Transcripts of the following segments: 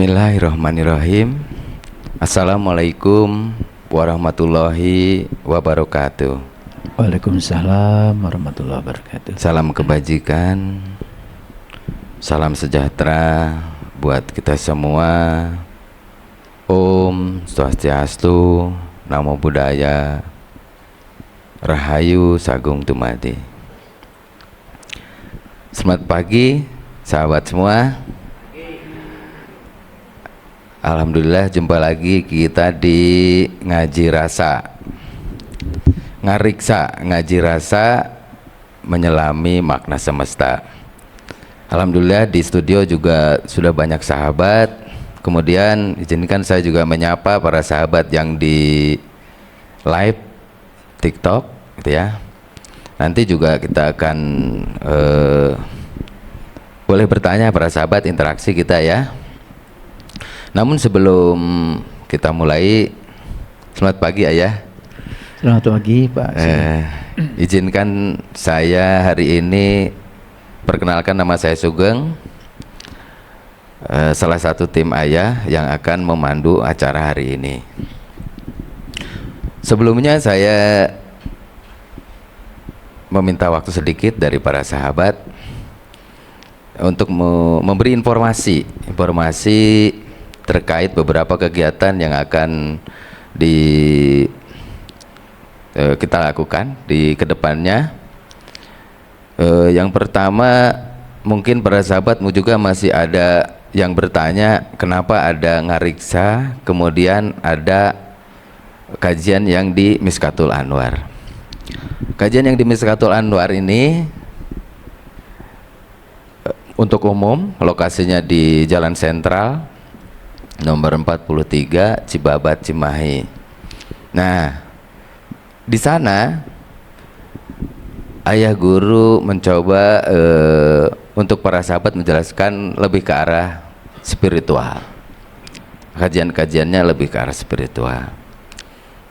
Bismillahirrahmanirrahim. Assalamualaikum warahmatullahi wabarakatuh. Waalaikumsalam warahmatullahi wabarakatuh. Salam kebajikan, salam sejahtera buat kita semua. Om Swastiastu, Namo Buddhaya, Rahayu Sagung Dumadi. Selamat pagi sahabat semua. Alhamdulillah jumpa lagi kita di Ngaji Rasa, Ngariksa Ngaji Rasa menyelami makna semesta. Alhamdulillah di studio juga sudah banyak sahabat. Kemudian izinkan saya juga menyapa para sahabat yang di live TikTok gitu ya. Nanti juga kita akan boleh bertanya para sahabat, interaksi kita ya. Namun sebelum kita mulai, selamat pagi Ayah. Selamat pagi Pak. Izinkan saya hari ini perkenalkan, nama saya Sugeng, salah satu tim Ayah yang akan memandu acara hari ini. Sebelumnya saya meminta waktu sedikit dari para sahabat untuk memberi informasi terkait beberapa kegiatan yang akan kita lakukan di kedepannya. Yang pertama, mungkin para sahabatmu juga masih ada yang bertanya kenapa ada ngariksa, kemudian ada kajian yang di Miskatul Anwar. Kajian yang di Miskatul Anwar ini untuk umum, lokasinya di Jalan Sentral nomor 43 Cibabat Cimahi. Nah, di sana Ayah Guru mencoba untuk para sahabat menjelaskan lebih ke arah spiritual. Kajian-kajiannya lebih ke arah spiritual.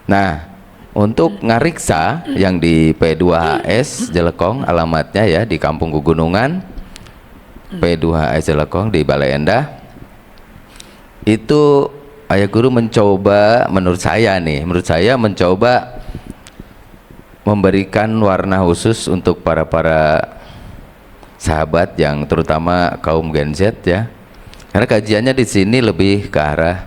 Nah, untuk ngariksa yang di P2HS Jelekong, alamatnya ya di Kampung Gugunungan, P2HS Jelekong di Balai Endah. Itu Ayah Guru mencoba, menurut saya mencoba memberikan warna khusus untuk para sahabat yang terutama kaum Gen Z ya. Karena kajiannya di sini lebih ke arah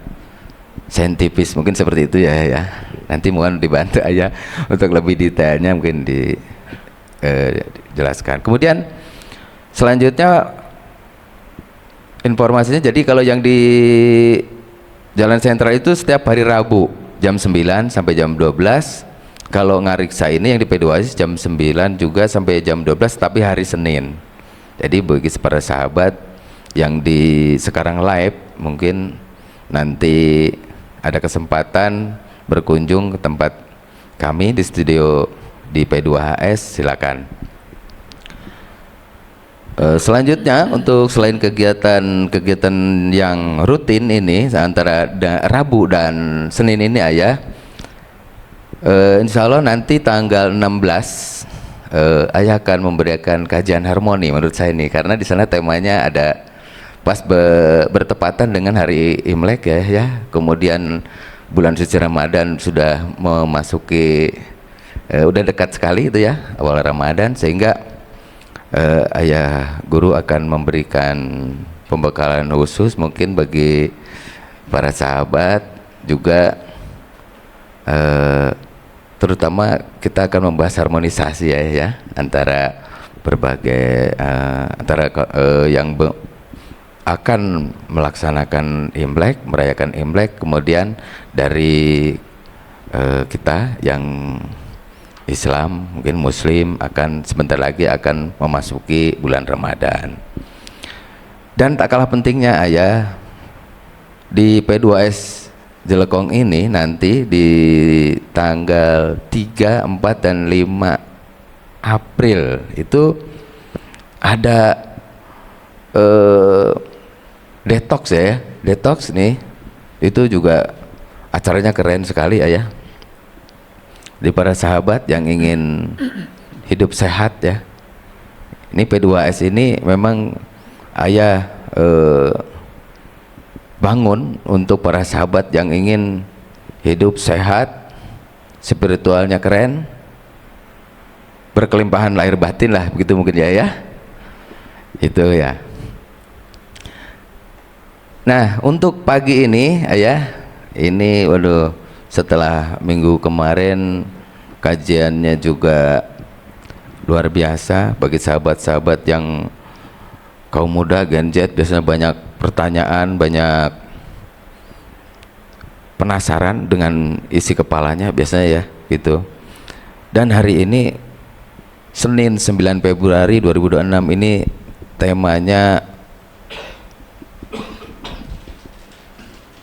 saintifis, mungkin seperti itu ya. Nanti mohon dibantu Ayah untuk lebih detailnya mungkin dijelaskan. Kemudian selanjutnya informasinya, jadi kalau yang di Jalan Sentral itu setiap hari Rabu jam 9 sampai jam 12. Kalau ngariksa ini yang di P2S jam 9 juga sampai jam 12, tapi hari Senin. Jadi bagi para sahabat yang sekarang live, mungkin nanti ada kesempatan berkunjung ke tempat kami di studio di P2HS, silakan. Selanjutnya, untuk selain kegiatan yang rutin ini antara Rabu dan Senin ini Ayah, insya Allah nanti tanggal 16 Ayah akan memberikan kajian harmoni menurut saya ini, karena di sana temanya ada pas bertepatan dengan hari Imlek ya. Kemudian bulan suci Ramadan sudah memasuki udah dekat sekali itu ya, awal Ramadan, sehingga Ayah Guru akan memberikan pembekalan khusus mungkin bagi para sahabat juga, terutama kita akan membahas harmonisasi ya antara berbagai yang akan melaksanakan Imlek, merayakan Imlek, kemudian dari kita yang Islam, mungkin Muslim, akan sebentar lagi akan memasuki bulan Ramadan. Dan tak kalah pentingnya Ayah, di P2S Jelekong ini nanti di tanggal 3, 4, dan 5 April itu ada detox ya. Detox nih, itu juga acaranya keren sekali Ayah. Di para sahabat yang ingin hidup sehat ya, ini P2S ini memang Ayah bangun untuk para sahabat yang ingin hidup sehat, spiritualnya keren, berkelimpahan lahir batin lah, begitu mungkin ya. Itu ya. Nah, untuk pagi ini ayah, ini waduh, setelah minggu kemarin kajiannya juga luar biasa bagi sahabat-sahabat yang kaum muda Gen Z, biasanya banyak pertanyaan, banyak penasaran dengan isi kepalanya biasanya ya gitu. Dan hari ini Senin 9 Februari 2026 ini temanya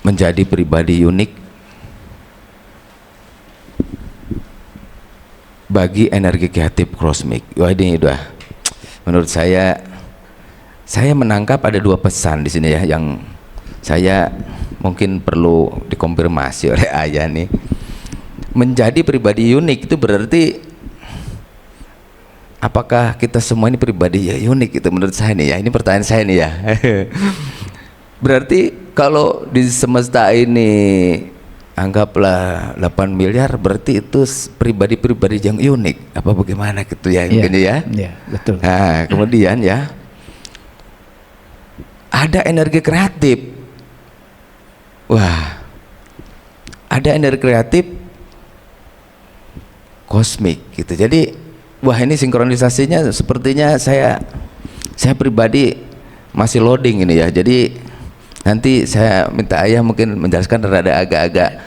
menjadi pribadi unik bagi energi kreatif kosmik. Wah, ini udah menurut saya menangkap ada dua pesan di sini ya yang saya mungkin perlu dikonfirmasi oleh ayah nih. Menjadi pribadi unik itu berarti apakah kita semua ini pribadi ya unik? Itu menurut saya nih ya, ini pertanyaan saya nih ya. Berarti kalau di semesta ini anggaplah 8 miliar, berarti itu pribadi-pribadi yang unik apa bagaimana gitu ya, mungkin ya. Iya, betul. Nah, kemudian ya ada energi kreatif. Wah, ada energi kreatif kosmik gitu. Jadi wah, ini sinkronisasinya sepertinya saya pribadi masih loading ini ya. Jadi nanti saya minta ayah mungkin menjelaskan rada agak-agak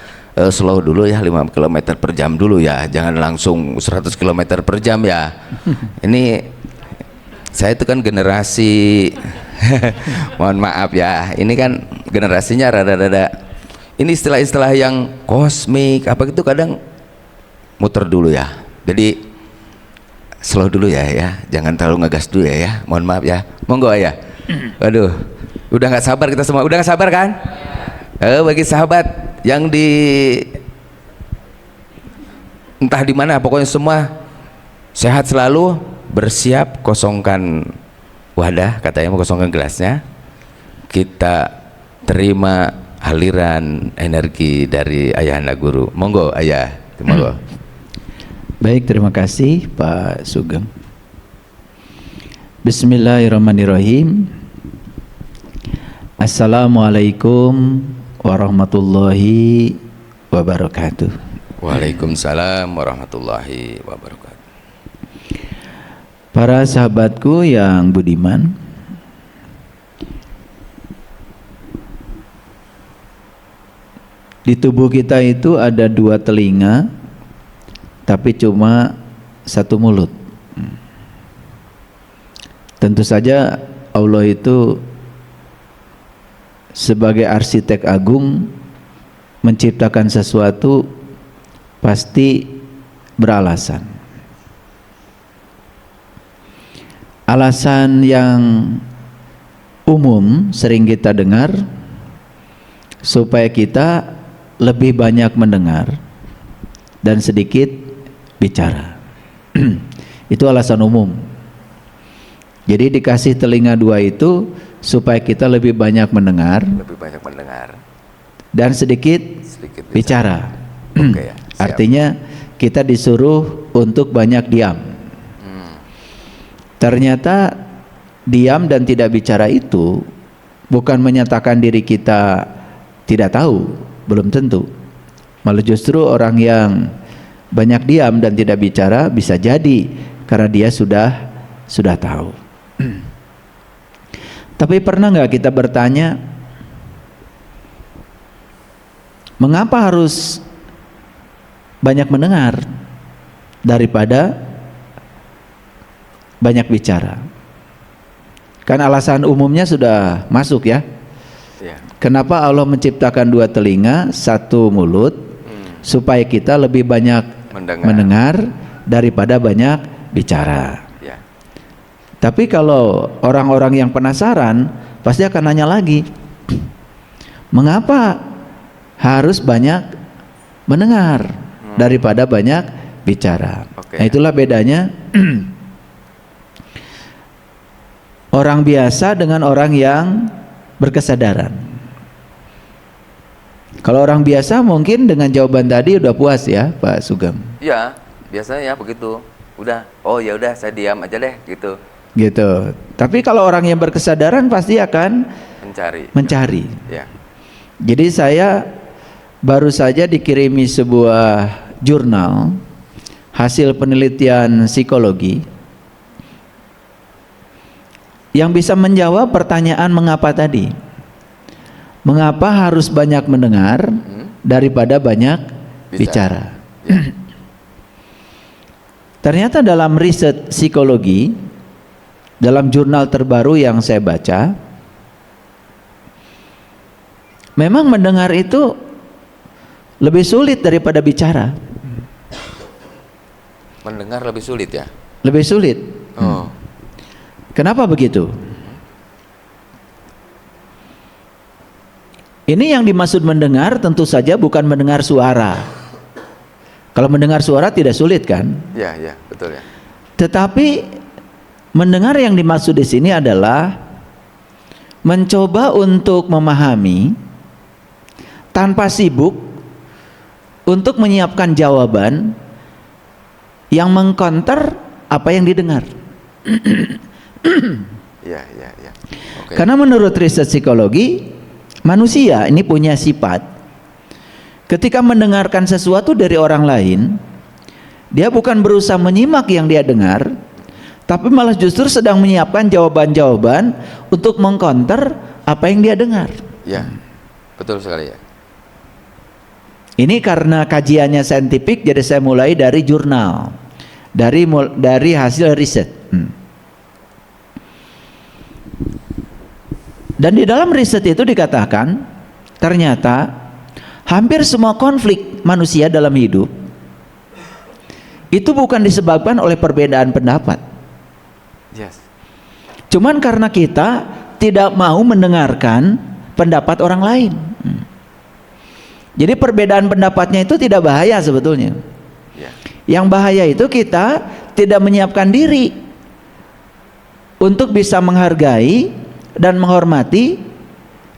slow dulu ya, 5 km per jam dulu ya, jangan langsung 100 km per jam ya. Ini saya itu kan generasi mohon maaf ya, ini kan generasinya rada-rada ini istilah-istilah yang kosmik apa gitu kadang muter dulu ya. Jadi slow dulu ya, jangan terlalu ngegas dulu ya, mohon maaf ya, monggo ya. Waduh, udah nggak sabar kita semua, udah nggak sabar kan? Bagi sahabat yang di entah di mana, pokoknya semua sehat selalu, bersiap kosongkan wadah, katanya mau kosongkan gelasnya, kita terima aliran energi dari Ayahanda Guru. Monggo ayah, monggo. Baik, terima kasih Pak Sugeng. Bismillahirrahmanirrahim. Assalamualaikum warahmatullahi wabarakatuh. Waalaikumsalam warahmatullahi wabarakatuh. Para sahabatku yang budiman, di tubuh kita itu ada 2 telinga, tapi cuma 1 mulut. Tentu saja Allah itu sebagai arsitek agung menciptakan sesuatu pasti beralasan. Alasan yang umum sering kita dengar supaya kita lebih banyak mendengar dan sedikit bicara. Itu alasan umum. Jadi dikasih telinga 2 itu supaya kita lebih banyak mendengar, dan sedikit bicara. Oke, ya, artinya kita disuruh untuk banyak diam. Ternyata diam dan tidak bicara itu bukan menyatakan diri kita tidak tahu, belum tentu. Malah justru orang yang banyak diam dan tidak bicara bisa jadi karena dia sudah tahu. Tapi pernah nggak kita bertanya, mengapa harus banyak mendengar daripada banyak bicara? Kan alasan umumnya sudah masuk ya. Kenapa Allah menciptakan 2 telinga, 1 mulut, supaya kita lebih banyak mendengar daripada banyak bicara. Tapi kalau orang-orang yang penasaran pasti akan nanya lagi, mengapa harus banyak mendengar daripada banyak bicara? Nah, itulah bedanya orang biasa dengan orang yang berkesadaran. Kalau orang biasa mungkin dengan jawaban tadi udah puas ya, Pak Sugeng. Ya, biasanya begitu. Udah, oh ya udah saya diam aja deh gitu. Gitu. Tapi kalau orang yang berkesadaran pasti akan mencari. Ya. Jadi saya baru saja dikirimi sebuah jurnal hasil penelitian psikologi yang bisa menjawab pertanyaan mengapa tadi. Mengapa harus banyak mendengar daripada banyak bicara? Ya. Ternyata dalam riset psikologi, dalam jurnal terbaru yang saya baca, memang mendengar itu lebih sulit daripada bicara. Mendengar lebih sulit ya? Lebih sulit. Oh. Kenapa begitu? Ini yang dimaksud mendengar tentu saja bukan mendengar suara. Kalau mendengar suara tidak sulit kan? Ya, betul ya. Tetapi mendengar yang dimaksud di sini adalah mencoba untuk memahami tanpa sibuk untuk menyiapkan jawaban yang mengcounter apa yang didengar. Ya. Okay. Karena menurut riset psikologi, manusia ini punya sifat ketika mendengarkan sesuatu dari orang lain, dia bukan berusaha menyimak yang dia dengar, tapi malah justru sedang menyiapkan jawaban-jawaban untuk mengcounter apa yang dia dengar. Ya, betul sekali ya. Ini karena kajiannya saintifik, jadi saya mulai dari jurnal, dari hasil riset. Dan di dalam riset itu dikatakan ternyata hampir semua konflik manusia dalam hidup itu bukan disebabkan oleh perbedaan pendapat. Yes. Cuman karena kita tidak mau mendengarkan pendapat orang lain. Jadi perbedaan pendapatnya itu tidak bahaya sebetulnya. Yeah. Yang bahaya itu kita tidak menyiapkan diri untuk bisa menghargai dan menghormati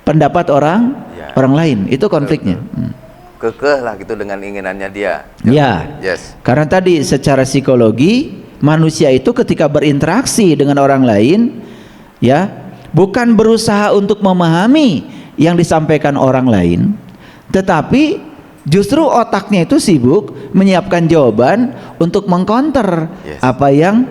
pendapat orang lain. Itu konfliknya. Kekeh lah gitu dengan inginannya dia. Ya. Yes. Karena tadi secara psikologi manusia itu ketika berinteraksi dengan orang lain, ya, bukan berusaha untuk memahami yang disampaikan orang lain, tetapi justru otaknya itu sibuk menyiapkan jawaban untuk mengcounter apa yang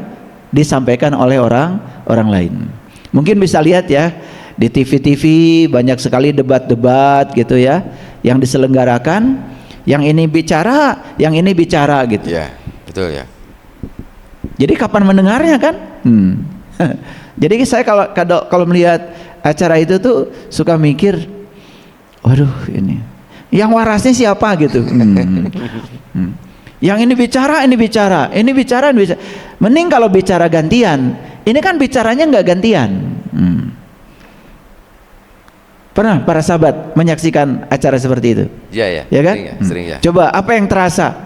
disampaikan oleh orang lain. Mungkin bisa lihat ya di TV banyak sekali debat-debat gitu ya yang diselenggarakan, yang ini bicara gitu. Ya, betul ya. Jadi kapan mendengarnya kan? Jadi saya kalau melihat acara itu tuh suka mikir, waduh ini yang warasnya siapa gitu. Yang ini bicara. Mending kalau bicara gantian. Ini kan bicaranya nggak gantian. Pernah para sahabat menyaksikan acara seperti itu? Iya. Ya kan? Sering ya. Coba apa yang terasa?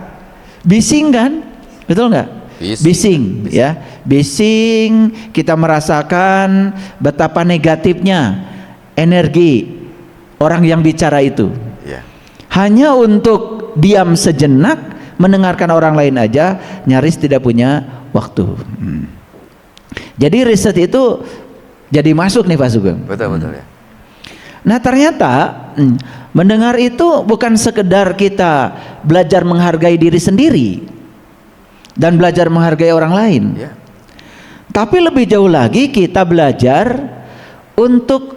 Bising kan? Betul nggak? Bising, ya. Bising, kita merasakan betapa negatifnya energi orang yang bicara itu. Ya. Hanya untuk diam sejenak mendengarkan orang lain aja nyaris tidak punya waktu. Jadi riset itu jadi masuk nih Pak Sugeng. Betul ya. Nah ternyata mendengar itu bukan sekedar kita belajar menghargai diri sendiri dan belajar menghargai orang lain, tapi lebih jauh lagi kita belajar untuk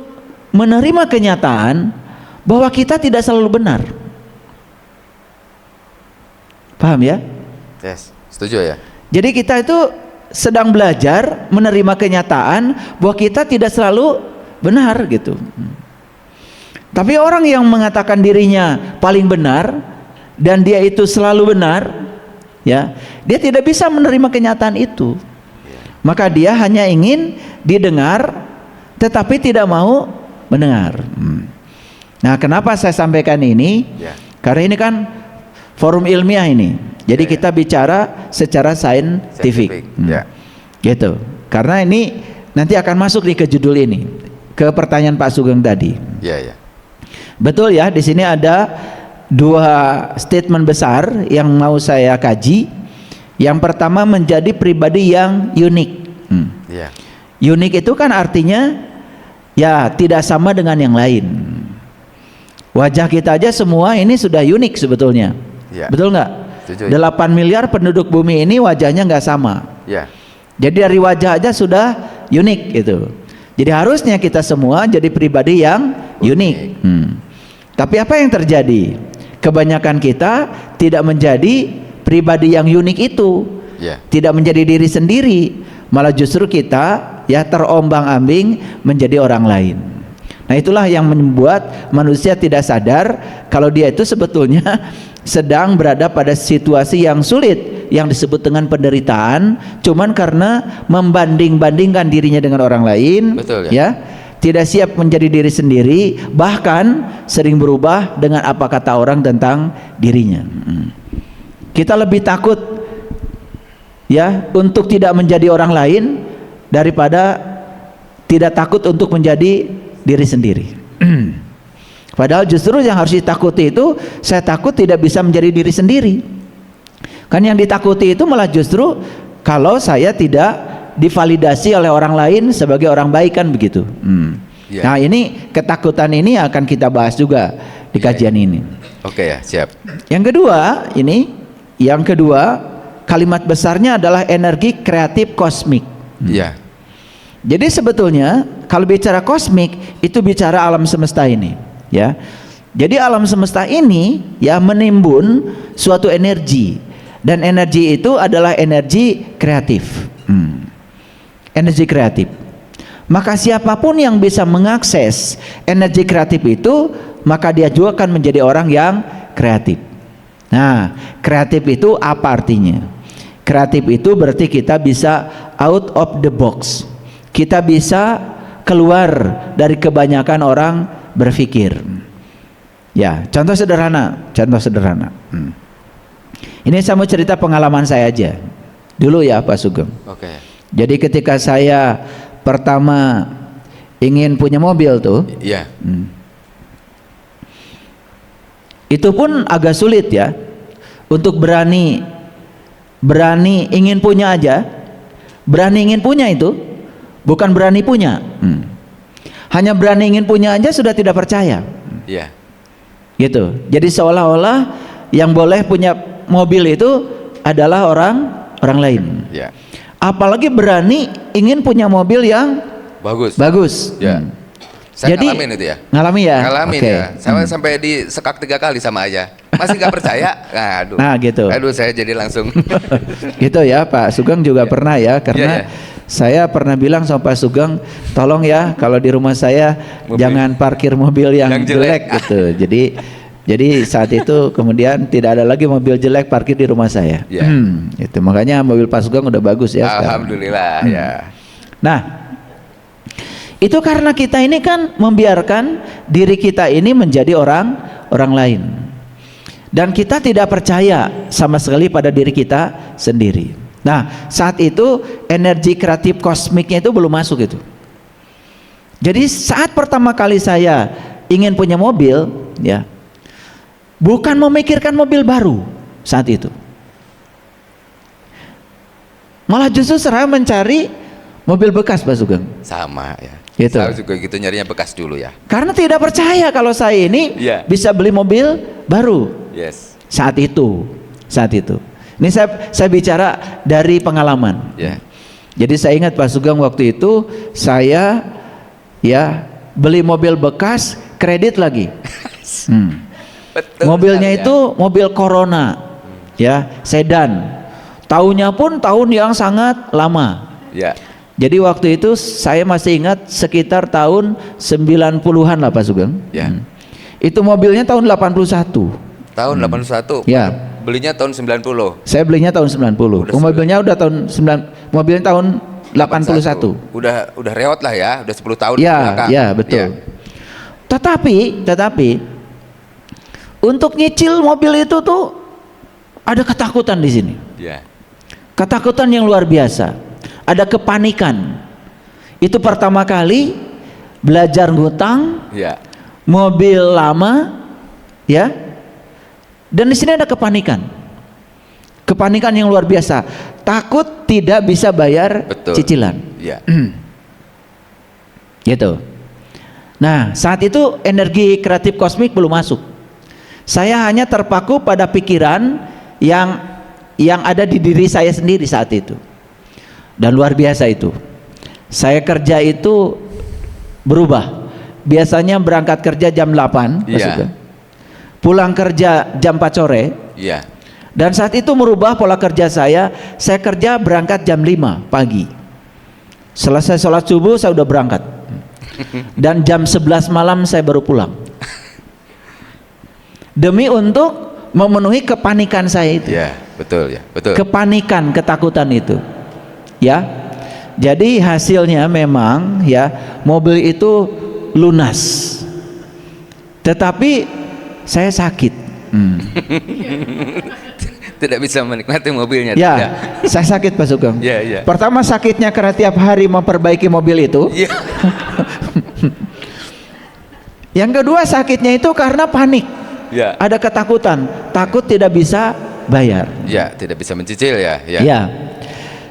menerima kenyataan bahwa kita tidak selalu benar. Paham ya? Yes, setuju ya. Jadi kita itu sedang belajar menerima kenyataan bahwa kita tidak selalu benar gitu. Tapi orang yang mengatakan dirinya paling benar dan dia itu selalu benar, ya, dia tidak bisa menerima kenyataan itu. Maka dia hanya ingin didengar tetapi tidak mau mendengar. Nah, kenapa saya sampaikan ini? Karena ini kan forum ilmiah ini. Jadi kita bicara secara saintifik. Gitu. Karena ini nanti akan masuk nih ke judul ini, ke pertanyaan Pak Sugeng tadi. Betul ya, di sini ada dua statement besar yang mau saya kaji. Yang pertama, menjadi pribadi yang unik. Ya. Unik itu kan artinya ya tidak sama dengan yang lain. Wajah kita aja semua ini sudah unik sebetulnya. Ya. Betul nggak? Setuju. 8 miliar penduduk bumi ini wajahnya nggak sama. Ya. Jadi dari wajah aja sudah unik gitu. Jadi harusnya kita semua jadi pribadi yang unik. Tapi apa yang terjadi? Kebanyakan kita tidak menjadi pribadi yang unik itu. Ya. Tidak menjadi diri sendiri, malah justru kita ya terombang-ambing menjadi orang lain. Nah, itulah yang membuat manusia tidak sadar kalau dia itu sebetulnya sedang berada pada situasi yang sulit yang disebut dengan penderitaan, cuman karena membanding-bandingkan dirinya dengan orang lain. Betul, ya. Tidak siap menjadi diri sendiri, bahkan sering berubah dengan apa kata orang tentang dirinya. Kita lebih takut ya untuk tidak menjadi orang lain daripada tidak takut untuk menjadi diri sendiri. Padahal justru yang harus ditakuti itu, saya takut tidak bisa menjadi diri sendiri. Kan yang ditakuti itu malah justru kalau saya tidak divalidasi oleh orang lain sebagai orang baik, kan begitu. Ya. Nah, ini ketakutan ini akan kita bahas juga di kajian ini. Oke ya, siap. Yang kedua, kalimat besarnya adalah energi kreatif kosmik. Ya. Jadi sebetulnya kalau bicara kosmik itu bicara alam semesta ini, ya. Jadi alam semesta ini ya menimbun suatu energi, dan energi itu adalah energi kreatif. Energi kreatif. Maka siapapun yang bisa mengakses energi kreatif itu, maka dia juga akan menjadi orang yang kreatif. Nah, kreatif itu apa artinya? Kreatif itu berarti kita bisa out of the box. Kita bisa keluar dari kebanyakan orang berpikir. Ya, contoh sederhana. Ini saya mau cerita pengalaman saya aja. Dulu ya Pak Sugeng. Oke. Jadi ketika saya pertama ingin punya mobil tuh, Iya. Itu pun agak sulit ya, untuk berani ingin punya aja. Berani ingin punya itu bukan berani punya. Hanya berani ingin punya aja sudah tidak percaya. Iya. Gitu. Jadi seolah-olah yang boleh punya mobil itu adalah orang lain. Iya. Apalagi berani ingin punya mobil yang bagus. Ya. Saya Jadi, ngalamin itu ya. Ngalamin ya? Ngalamin Oke. ya. Saya sampai disekak 3 kali sama ayah. Masih nggak percaya? Aduh. Nah, gitu. Aduh, saya jadi langsung. Gitu ya, Pak Sugeng juga pernah ya, karena saya pernah bilang sama Pak Sugeng, tolong ya kalau di rumah saya jangan parkir mobil yang jelek gitu. Jadi saat itu kemudian tidak ada lagi mobil jelek parkir di rumah saya. Itu makanya mobil Pak Sugeng udah bagus ya. Alhamdulillah ya. Nah, itu karena kita ini kan membiarkan diri kita ini menjadi orang lain, dan kita tidak percaya sama sekali pada diri kita sendiri. Nah, saat itu energi kreatif kosmiknya itu belum masuk itu. Jadi saat pertama kali saya ingin punya mobil, ya, bukan memikirkan mobil baru saat itu, malah justru saya mencari mobil bekas, Pak Sugeng. Sama ya. Gitu. Saya juga gitu nyarinya bekas dulu ya. Karena tidak percaya kalau saya ini bisa beli mobil baru. Yes. Saat itu. Ini saya bicara dari pengalaman. Ya. Jadi saya ingat Pak Sugeng waktu itu saya ya beli mobil bekas kredit lagi. Betul. Mobilnya itu mobil Corona, ya, sedan. Tahunnya pun tahun yang sangat lama. Ya. Jadi waktu itu saya masih ingat sekitar tahun 90-an lah Pak Sugeng. Ya. Itu mobilnya tahun 81. Tahun 81. Ya. Belinya tahun 90. Saya belinya tahun 90. Mobilnya udah mobilnya tahun 81. Udah reot lah ya, udah 10 tahun ya, belakang. Ya, betul. Tetapi untuk nyicil mobil itu tuh ada ketakutan di sini. Ya. Ketakutan yang luar biasa. Ada kepanikan. Itu pertama kali belajar ngutang, Ya. mobil lama, ya. Dan di sini ada kepanikan. Kepanikan yang luar biasa. Takut tidak bisa bayar Betul. cicilan. Ya. Gitu. Nah, saat itu energi kreatif kosmik belum masuk. Saya hanya terpaku pada pikiran yang ada di diri saya sendiri saat itu. Dan luar biasa itu. Saya kerja itu berubah. Biasanya berangkat kerja jam 8, Iya. pulang kerja jam 4 sore. Iya. Dan saat itu merubah pola kerja saya kerja berangkat jam 5 pagi. Selesai sholat subuh saya udah berangkat. Dan jam 11 malam saya baru pulang. Demi untuk memenuhi kepanikan saya itu. Ya, betul ya, betul. Kepanikan, ketakutan itu. Ya. Jadi hasilnya memang ya mobil itu lunas. Tetapi saya sakit. Tidak bisa menikmati mobilnya. Ya, tidak. saya sakit Pak Sugeng. Ya, ya. Pertama sakitnya karena tiap hari memperbaiki mobil itu. Ya. Yang kedua sakitnya itu karena panik. Ya. Ada ketakutan, takut tidak bisa bayar. Ya, tidak bisa mencicil ya. Ya. Ya.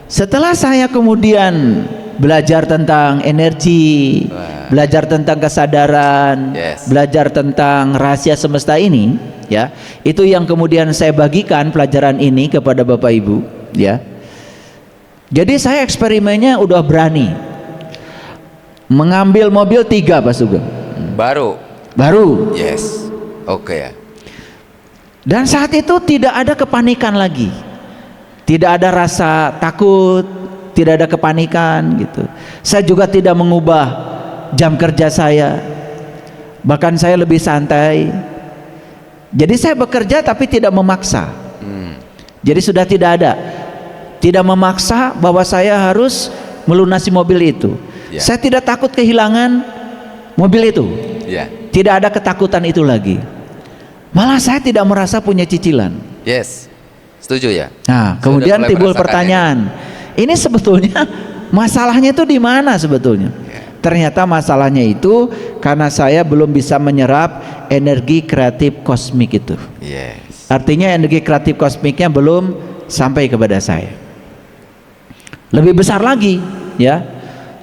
Setelah saya kemudian belajar tentang energi, Wah. belajar tentang kesadaran, Yes. belajar tentang rahasia semesta ini, ya. Itu yang kemudian saya bagikan pelajaran ini kepada Bapak Ibu, ya. Jadi saya eksperimennya udah berani. Mengambil mobil 3 Pak Sugeng. Baru. Yes. Oke ya. Dan saat itu tidak ada kepanikan lagi. Tidak ada rasa takut, tidak ada kepanikan gitu. Saya juga tidak mengubah jam kerja saya. Bahkan saya lebih santai. Jadi saya bekerja tapi tidak memaksa. Jadi sudah tidak memaksa bahwa saya harus melunasi mobil itu. Ya. Saya tidak takut kehilangan mobil itu. Ya. Tidak ada ketakutan itu lagi. Malah saya tidak merasa punya cicilan. Yes. Setuju ya? Nah, Sudah kemudian mulai timbul merasakan pertanyaan. Ini sebetulnya masalahnya itu di mana sebetulnya? Ternyata masalahnya itu karena saya belum bisa menyerap energi kreatif kosmik itu. Yes. Artinya energi kreatif kosmiknya belum sampai kepada saya. Lebih besar lagi, ya.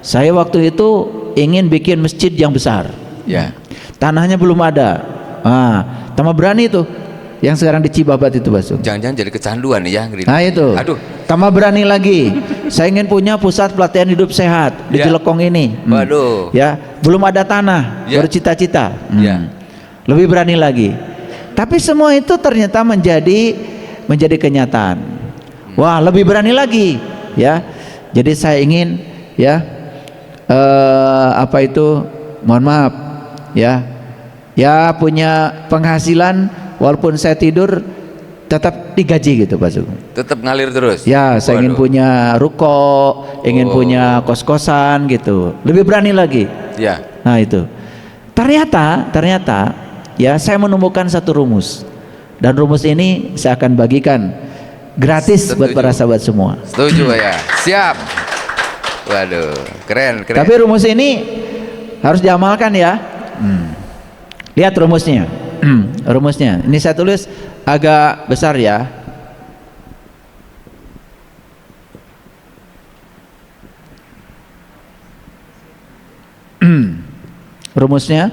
Saya waktu itu ingin bikin masjid yang besar. Ya. Tanahnya belum ada. Tambah berani tuh yang sekarang di Cibabat itu, Basu. Jangan-jangan jadi kecanduan nih ya. Nah itu. Aduh. Tambah berani lagi. Saya ingin punya pusat pelatihan hidup sehat di Ya. Cilekong ini. Waduh. Ya, belum ada tanah, Ya. baru cita-cita. Ya. Lebih berani lagi. Tapi semua itu ternyata menjadi kenyataan. Wah, lebih berani lagi, ya. Jadi saya ingin, ya, mohon maaf, ya, punya penghasilan walaupun saya tidur tetap digaji gitu Pak Sugeng. Tetap ngalir terus. Ya, saya ingin Waduh. punya ruko, ingin punya kos-kosan gitu. Lebih berani lagi. Ya. Nah itu. Ternyata ya saya menemukan satu rumus. Dan rumus ini saya akan bagikan gratis buat Setuju. para sahabat semua. Setuju ya. Siap. Waduh, keren. Tapi rumus ini harus diamalkan ya. Lihat rumusnya. Rumusnya. Ini saya tulis agak besar ya. Rumusnya.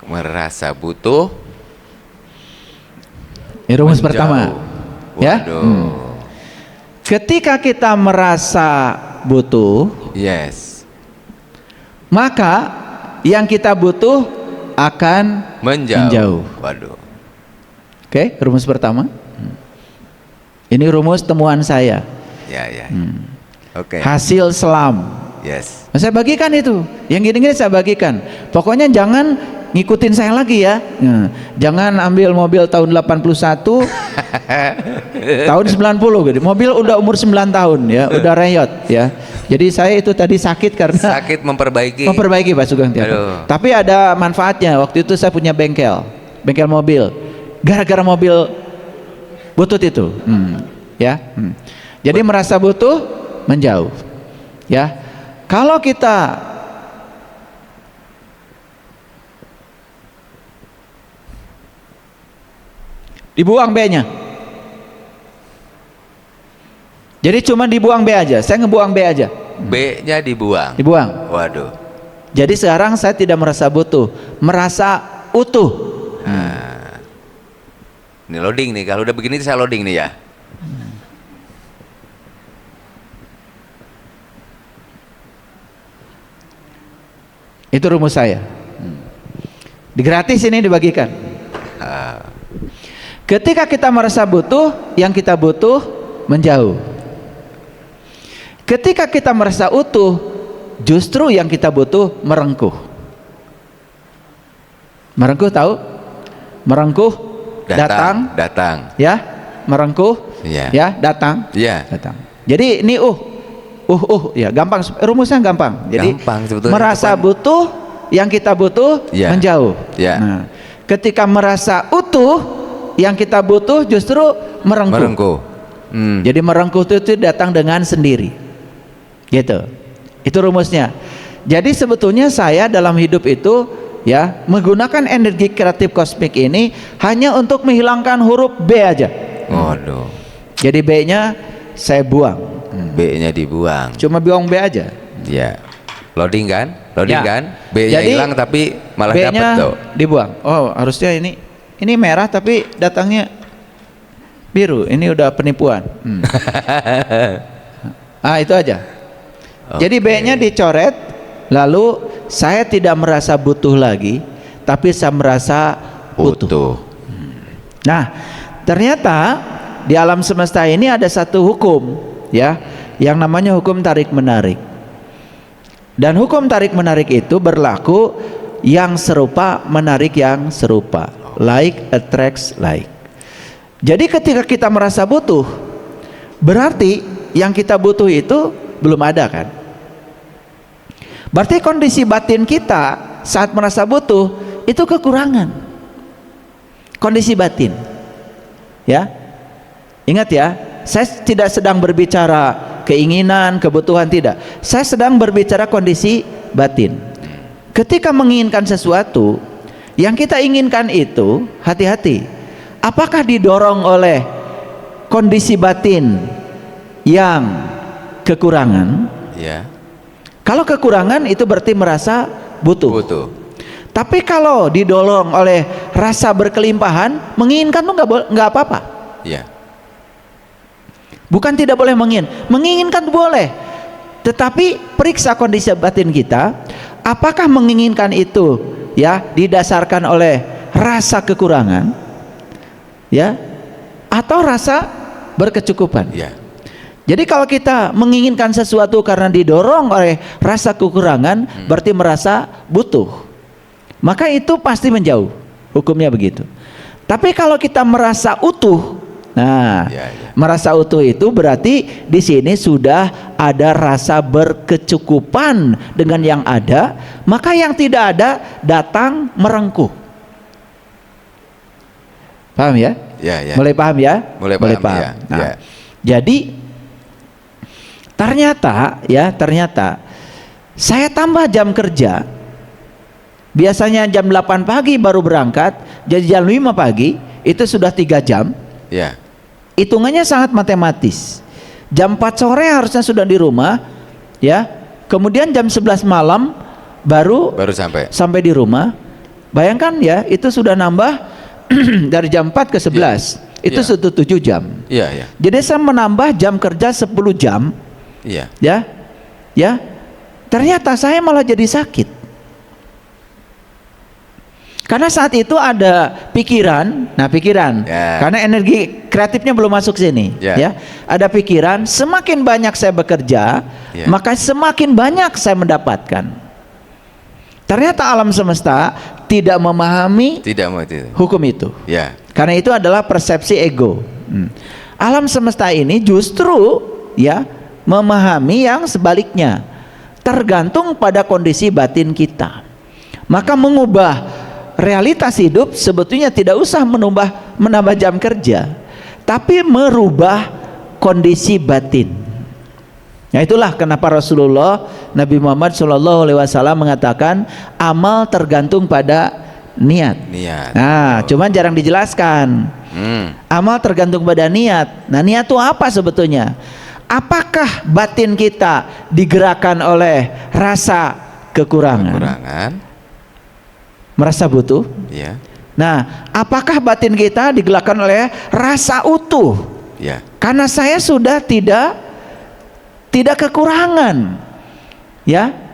Merasa butuh. Ini rumus menjauh. pertama. Ya. Waduh. Ketika kita merasa butuh, Yes. maka yang kita butuh akan menjauh. Waduh. Oke, rumus pertama. Ini rumus temuan saya. Ya. Oke. Hasil selam. Yes. Saya bagikan itu. Yang gini-gini saya bagikan. Pokoknya jangan ngikutin saya lagi ya. Jangan ambil mobil tahun 81 tahun 90 gitu. Mobil udah umur 9 tahun ya, udah reyot ya. Jadi saya itu tadi sakit karena Sakit memperbaiki. Pak Sugeng. Aduh. Tapi ada manfaatnya. Waktu itu saya punya bengkel mobil. Gara-gara mobil butut itu. ya. Jadi merasa butuh menjauh, ya. Kalau kita dibuang B-nya, jadi cuma dibuang B aja, saya ngebuang B aja. B-nya dibuang. Dibuang. Waduh. Jadi sekarang saya tidak merasa butuh, merasa utuh. Nah, ini loading nih. Kalau udah begini saya loading nih ya. Itu rumus saya. Di gratis ini dibagikan. Ketika kita merasa butuh, yang kita butuh menjauh. Ketika kita merasa utuh, justru yang kita butuh merengkuh. Merengkuh tahu? Merengkuh datang. Ya, merengkuh. Ya, datang. Ya. Datang. Jadi ini ya gampang, rumusnya gampang. Jadi gampang, sebetulnya merasa butuh, yang kita butuh menjauh. Ya. Nah, ketika merasa utuh, yang kita butuh justru merengkuh. Jadi merengkuh itu datang dengan sendiri, gitu. Itu rumusnya. Jadi sebetulnya saya dalam hidup itu ya menggunakan energi kreatif kosmik ini hanya untuk menghilangkan huruf B aja. Waduh. Jadi B-nya saya buang. B-nya dibuang. Cuma buang B aja. Ya. Loading kan? Loading Ya. kan? B-nya hilang tapi malah dapat tuh. Dibuang. Oh, harusnya ini merah tapi datangnya biru. Ini udah penipuan. Itu aja. Jadi B-nya dicoret, lalu saya tidak merasa butuh lagi, tapi saya merasa utuh. Nah, ternyata di alam semesta ini ada satu hukum, ya, yang namanya hukum tarik menarik. Dan hukum tarik menarik itu berlaku yang serupa menarik yang serupa. Like attracts like. Jadi ketika kita merasa butuh, berarti yang kita butuh itu belum ada kan? Berarti kondisi batin kita saat merasa butuh itu kekurangan. Kondisi batin. Ya. Ingat ya, saya tidak sedang berbicara keinginan, kebutuhan, tidak. Saya sedang berbicara kondisi batin. Ketika menginginkan sesuatu, yang kita inginkan itu, hati-hati. Apakah didorong oleh kondisi batin yang kekurangan? Ya. Kalau kekurangan itu berarti merasa butuh. Tapi kalau didorong oleh rasa berkelimpahan, menginginkan tuh nggak apa-apa. Ya. Bukan tidak boleh menginginkan boleh. Tetapi periksa kondisi batin kita, apakah menginginkan itu ya didasarkan oleh rasa kekurangan, ya, atau rasa berkecukupan. Ya. Jadi kalau kita menginginkan sesuatu karena didorong oleh rasa kekurangan, berarti merasa butuh. Maka itu pasti menjauh. Hukumnya begitu. Tapi kalau kita merasa utuh, merasa utuh itu berarti di sini sudah ada rasa berkecukupan dengan yang ada, maka yang tidak ada datang merengkuh. Paham ya? Ya. Mulai paham ya? Mulai paham. Ya. Nah, Ya. jadi ternyata saya tambah jam kerja. Biasanya jam 8 pagi baru berangkat, jadi jam 5 pagi itu sudah 3 jam. Ya. Hitungannya sangat matematis. Jam 4 sore harusnya sudah di rumah, ya. Kemudian jam 11 malam baru sampai di rumah. Bayangkan ya, itu sudah nambah dari jam 4 ke 11. Itu sudah 7 jam. Iya. Jadi saya menambah jam kerja 10 jam. Iya. Ya. Ternyata saya malah jadi sakit. Karena saat itu ada pikiran, karena energi kreatifnya belum masuk sini, ya. Ada pikiran, semakin banyak saya bekerja, maka semakin banyak saya mendapatkan. Ternyata alam semesta tidak memahami hukum itu. Ya. Karena itu adalah persepsi ego. Alam semesta ini justru ya memahami yang sebaliknya, tergantung pada kondisi batin kita. Maka mengubah realitas hidup sebetulnya tidak usah menambah jam kerja, tapi merubah kondisi batin. Nah itulah kenapa Rasulullah Nabi Muhammad SAW mengatakan amal tergantung pada niat. Nah, cuman jarang dijelaskan. Amal tergantung pada niat. Nah, niat itu apa sebetulnya? Apakah batin kita digerakkan oleh rasa kekurangan? Merasa butuh? Ya. Nah, apakah batin kita digerakkan oleh rasa utuh? Ya. Karena saya sudah tidak kekurangan. Ya.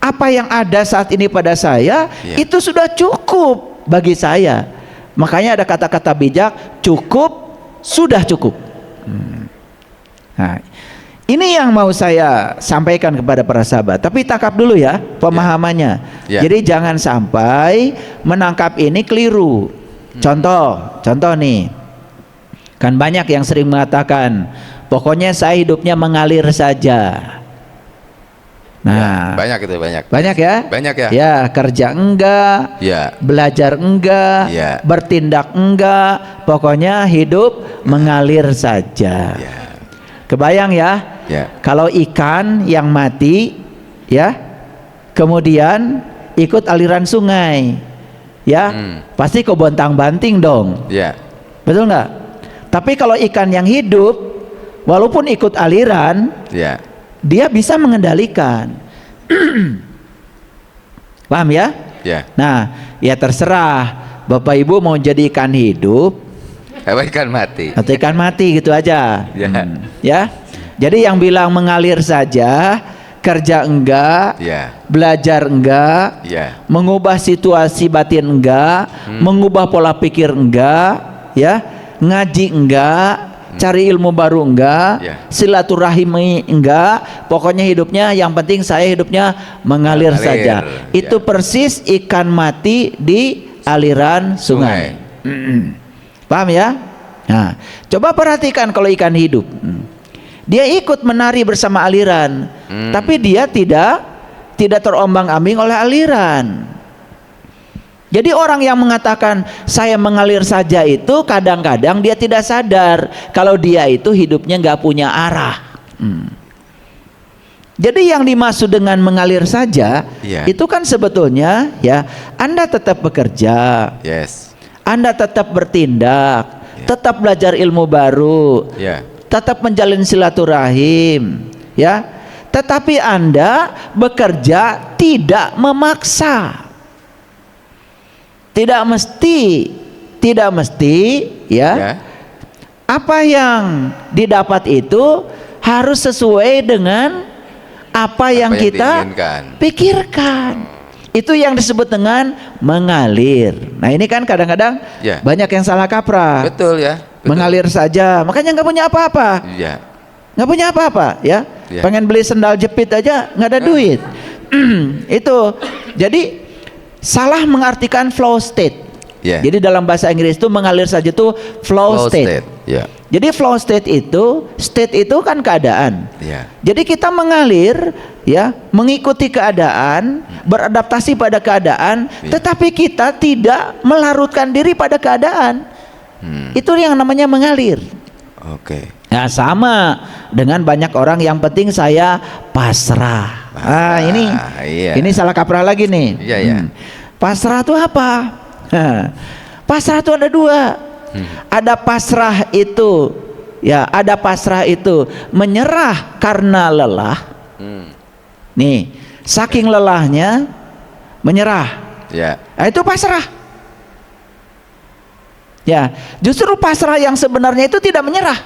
Apa yang ada saat ini pada saya itu sudah cukup bagi saya. Makanya ada kata-kata bijak, cukup, sudah cukup. Nah, ini yang mau saya sampaikan kepada para sahabat. Tapi tangkap dulu ya pemahamannya. Jadi jangan sampai menangkap ini keliru. Contoh nih. Kan banyak yang sering mengatakan, pokoknya saya hidupnya mengalir saja. Nah, banyak itu, banyak ya. Banyak ya. Ya, kerja enggak, belajar enggak, bertindak enggak, pokoknya hidup mengalir saja. Kebayang ya? Kalau ikan yang mati, ya, kemudian ikut aliran sungai, ya, pasti kebontang-banting dong. Betul nggak? Tapi kalau ikan yang hidup, walaupun ikut aliran, dia bisa mengendalikan. Paham ya? Nah, ya terserah Bapak Ibu mau jadi ikan hidup ikan mati atau ikan mati gitu aja. Ya. Jadi yang bilang mengalir saja, kerja enggak, belajar enggak, mengubah situasi batin enggak, mengubah pola pikir enggak, ya, ngaji enggak, cari ilmu baru enggak, silaturahmi enggak, pokoknya hidupnya yang penting saya hidupnya mengalir saja. Itu persis ikan mati di aliran sungai. Paham ya? Nah, coba perhatikan kalau ikan hidup. Dia ikut menari bersama aliran, tapi dia tidak terombang-ambing oleh aliran. Jadi orang yang mengatakan saya mengalir saja itu kadang-kadang dia tidak sadar kalau dia itu hidupnya nggak punya arah. Jadi yang dimaksud dengan mengalir saja itu kan sebetulnya ya Anda tetap bekerja, Anda tetap bertindak, tetap belajar ilmu baru, tetap menjalin silaturahim, ya. Tetapi Anda bekerja tidak memaksa. Tidak mesti, ya. Apa yang didapat itu harus sesuai dengan apa yang kita pikirkan. Itu yang disebut dengan mengalir. Nah ini kan kadang-kadang banyak yang salah kaprah. Betul ya. Mengalir saja, makanya nggak punya apa-apa. Nggak punya apa-apa, ya. Pengen beli sendal jepit aja nggak ada duit. Itu. Jadi salah mengartikan flow state. Jadi dalam bahasa Inggris itu mengalir saja itu flow state. Jadi flow state itu kan keadaan. Jadi kita mengalir, ya, mengikuti keadaan, beradaptasi pada keadaan, tetapi kita tidak melarutkan diri pada keadaan. Itu yang namanya mengalir. Nah, sama dengan banyak orang yang penting saya pasrah. Ini salah kaprah lagi nih. Pasrah itu apa? Pasrah itu ada dua. Ada pasrah itu, ya, ada pasrah itu menyerah karena lelah. Nih, saking lelahnya menyerah. Nah, itu pasrah. Ya, justru pasrah yang sebenarnya itu tidak menyerah.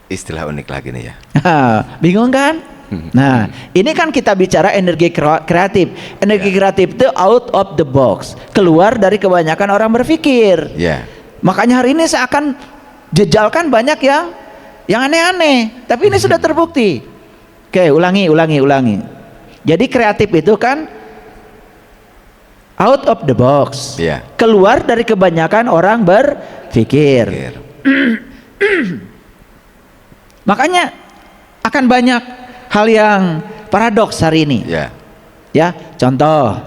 Istilah unik lagi nih ya. Bingung kan? Nah, ini kan kita bicara energi kreatif. Energi kreatif itu out of the box, keluar dari kebanyakan orang berpikir. Makanya hari ini saya akan jejalkan banyak yang aneh-aneh, tapi ini sudah terbukti. Oke, ulangi. Jadi kreatif itu kan out of the box, keluar dari kebanyakan orang berpikir. Makanya akan banyak hal yang paradoks hari ini. Ya, contoh.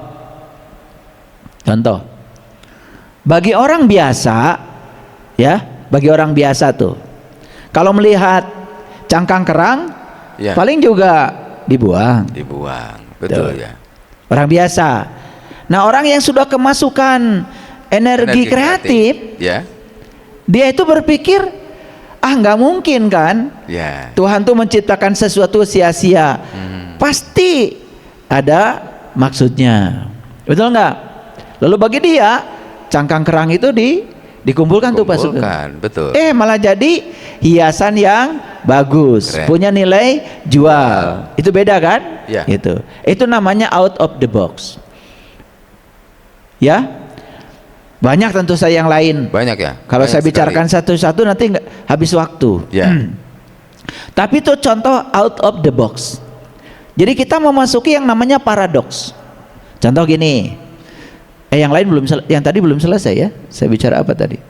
Bagi orang biasa, ya, bagi orang biasa tuh, Kalau melihat cangkang kerang, Ya. paling juga dibuang. Dibuang. Betul ya. Orang biasa. Nah, orang yang sudah kemasukan energi kreatif, ya. dia itu berpikir, nggak mungkin kan? Ya. Tuhan tuh menciptakan sesuatu sia-sia. Pasti ada maksudnya. Betul nggak? Lalu bagi dia, cangkang kerang itu dikumpulkan tuh pasukan. Betul. Malah jadi hiasan yang bagus, Keren. punya nilai jual. Itu beda kan? Ya. Itu namanya out of the box. Ya, banyak tentu saya yang lain. Banyak ya. Kalau Banyak saya bicarakan satu-satu nanti nggak habis waktu. Ya. Tapi itu contoh out of the box. Jadi kita memasuki yang namanya paradoks. Contoh gini. Yang lain yang tadi belum selesai ya. Saya bicara apa tadi?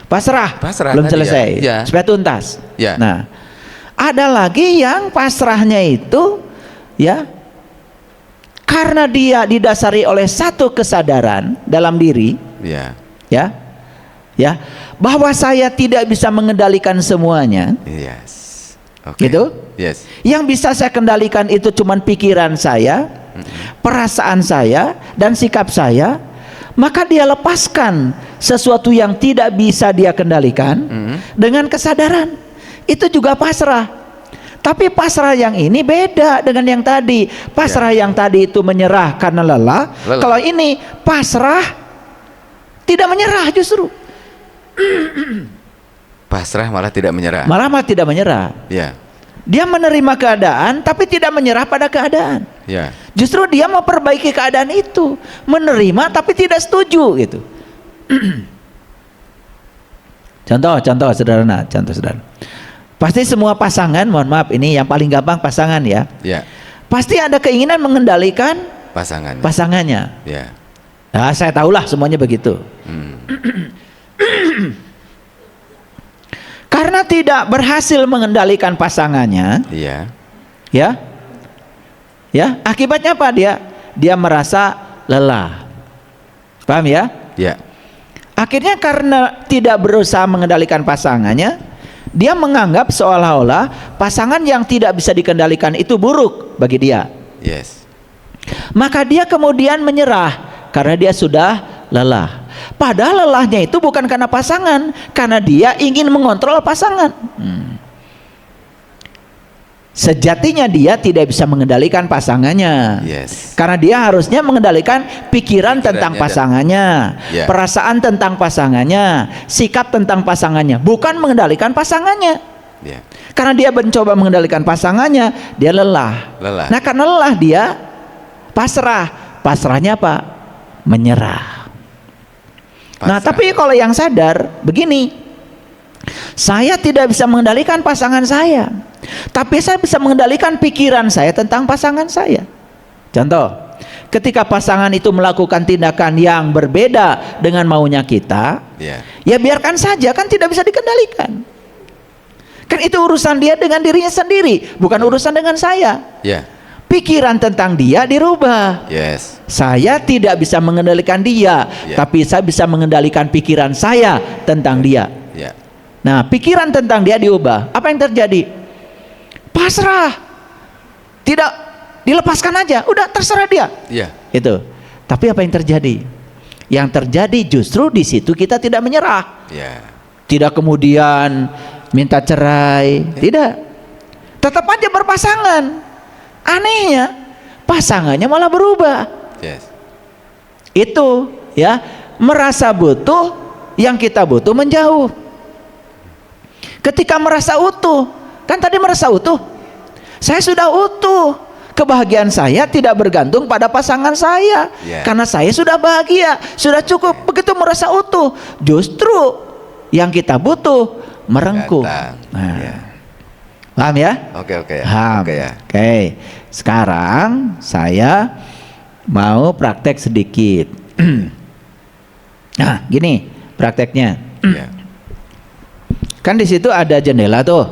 Pasrah belum tadi selesai. ya. Supaya tuntas. Ya. Nah, ada lagi yang pasrahnya itu ya karena dia didasari oleh satu kesadaran dalam diri. Ya, bahwa saya tidak bisa mengendalikan semuanya. Yes. Okay. Gitu? Yes. Yang bisa saya kendalikan itu cuman pikiran saya, perasaan saya, dan sikap saya. Maka dia lepaskan sesuatu yang tidak bisa dia kendalikan dengan kesadaran. Itu juga pasrah. Tapi pasrah yang ini beda dengan yang tadi. Pasrah yang tadi itu menyerah karena lelah. Kalau ini pasrah tidak menyerah justru. Pasrah malah tidak menyerah. Malah tidak menyerah. Ya. Dia menerima keadaan tapi tidak menyerah pada keadaan. Ya. Justru dia memperbaiki keadaan itu, menerima tapi tidak setuju gitu. Contoh sederhana, Pasti semua pasangan, mohon maaf ini yang paling gampang pasangan ya. Ya. Pasti ada keinginan mengendalikan pasangannya. Ya. Nah, saya tahulah semuanya begitu. Karena tidak berhasil mengendalikan pasangannya, ya, akibatnya apa dia merasa lelah. Paham ya? Ya. Akhirnya karena tidak berusaha mengendalikan pasangannya, dia menganggap seolah-olah pasangan yang tidak bisa dikendalikan itu buruk bagi dia. Yes. Maka dia kemudian menyerah karena dia sudah lelah. Padahal lelahnya itu bukan karena pasangan, karena dia ingin mengontrol pasangan. Sejatinya dia tidak bisa mengendalikan pasangannya. Yes. Karena dia harusnya mengendalikan pikiran tentang pasangannya, perasaan tentang pasangannya, sikap tentang pasangannya, bukan mengendalikan pasangannya. Karena dia mencoba mengendalikan pasangannya, dia lelah. Nah, karena lelah dia pasrah. Pasrahnya apa? Menyerah. Nah, tapi kalau yang sadar begini, saya tidak bisa mengendalikan pasangan saya, tapi saya bisa mengendalikan pikiran saya tentang pasangan saya. Contoh, ketika pasangan itu melakukan tindakan yang berbeda dengan maunya kita, ya biarkan saja, kan tidak bisa dikendalikan. Kan itu urusan dia dengan dirinya sendiri, bukan urusan dengan saya. Pikiran tentang dia dirubah. Saya tidak bisa mengendalikan dia, tapi saya bisa mengendalikan pikiran saya tentang dia. Nah, pikiran tentang dia diubah. Apa yang terjadi? Pasrah. Tidak dilepaskan aja, udah terserah dia. Itu. Tapi apa yang terjadi? Yang terjadi justru di situ kita tidak menyerah. Tidak kemudian minta cerai, tidak. Tetap aja berpasangan. Anehnya pasangannya malah berubah. Itu ya, merasa butuh, yang kita butuh menjauh. Ketika merasa utuh, kan tadi merasa utuh, saya sudah utuh, kebahagiaan saya tidak bergantung pada pasangan saya, karena saya sudah bahagia, sudah cukup. Begitu merasa utuh, justru yang kita butuh merengkuh. Paham ya? Oke. Oke. Sekarang saya mau praktek sedikit. Nah, gini prakteknya. Kan di situ ada jendela tuh.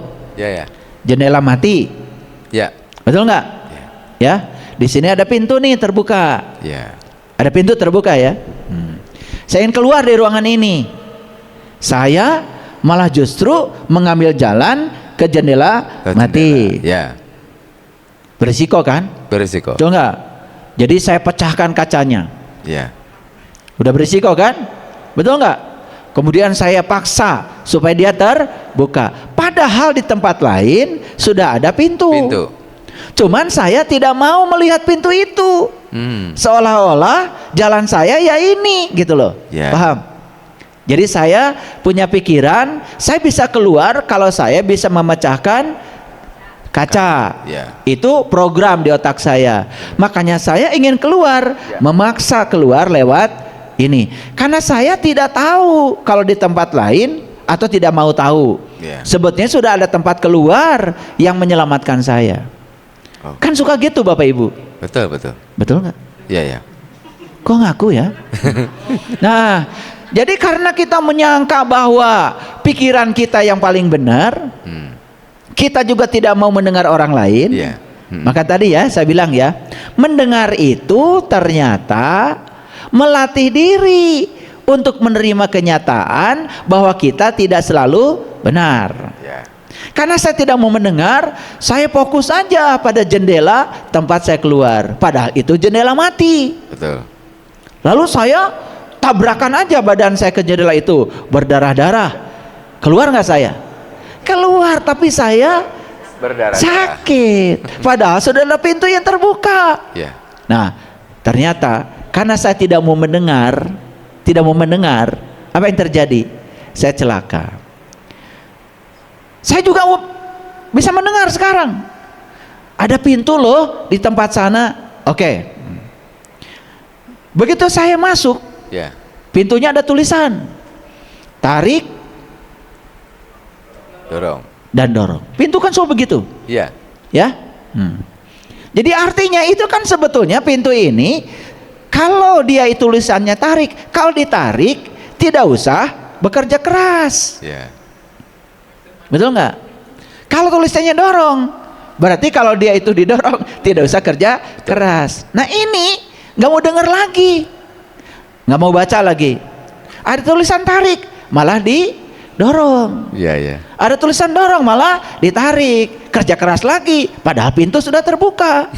Jendela mati. Betul nggak? Ya. Di sini ada pintu nih terbuka. Ada pintu terbuka ya. Saya ingin keluar dari ruangan ini. Saya malah justru mengambil jalan ke jendela mati. Ya. Berisiko kan? Berisiko. Betul nggak? Jadi saya pecahkan kacanya. Ya. Udah berisiko kan? Betul nggak? Kemudian saya paksa supaya dia terbuka. Padahal di tempat lain sudah ada pintu. Cuman saya tidak mau melihat pintu itu. Seolah-olah jalan saya ya ini, gitu loh. Paham? Jadi saya punya pikiran, saya bisa keluar kalau saya bisa memecahkan kaca. Itu program di otak saya. Makanya saya ingin keluar, memaksa keluar lewat ini. Karena saya tidak tahu kalau di tempat lain, atau tidak mau tahu. Sebetulnya sudah ada tempat keluar yang menyelamatkan saya. Kan suka gitu Bapak Ibu. Betul, betul. Betul nggak? Iya, ya. Kok ngaku ya? Nah, jadi karena kita menyangka bahwa pikiran kita yang paling benar, kita juga tidak mau mendengar orang lain. Maka tadi ya saya bilang ya, mendengar itu ternyata melatih diri untuk menerima kenyataan bahwa kita tidak selalu benar. Karena saya tidak mau mendengar, saya fokus saja pada jendela tempat saya keluar. Padahal itu jendela mati. Betul. Lalu saya tabrakan aja badan saya ke jendela itu, berdarah-darah. Keluar nggak saya? Keluar, tapi saya sakit. Padahal sudah ada pintu yang terbuka. Nah, ternyata karena saya tidak mau mendengar, apa yang terjadi? Saya celaka. Saya juga bisa mendengar sekarang. Ada pintu loh di tempat sana. Oke. Begitu saya masuk, pintunya ada tulisan tarik, dorong, dan dorong. Pintu kan selalu begitu. Ya. Jadi artinya itu kan sebetulnya pintu ini, kalau dia itu tulisannya tarik, kalau ditarik tidak usah bekerja keras. Betul nggak? Kalau tulisannya dorong, berarti kalau dia itu didorong tidak usah kerja keras. Nah ini nggak mau dengar lagi, nggak mau baca lagi. Ada tulisan tarik, malah didorong. Ada tulisan dorong, malah ditarik, kerja keras lagi. Padahal pintu sudah terbuka.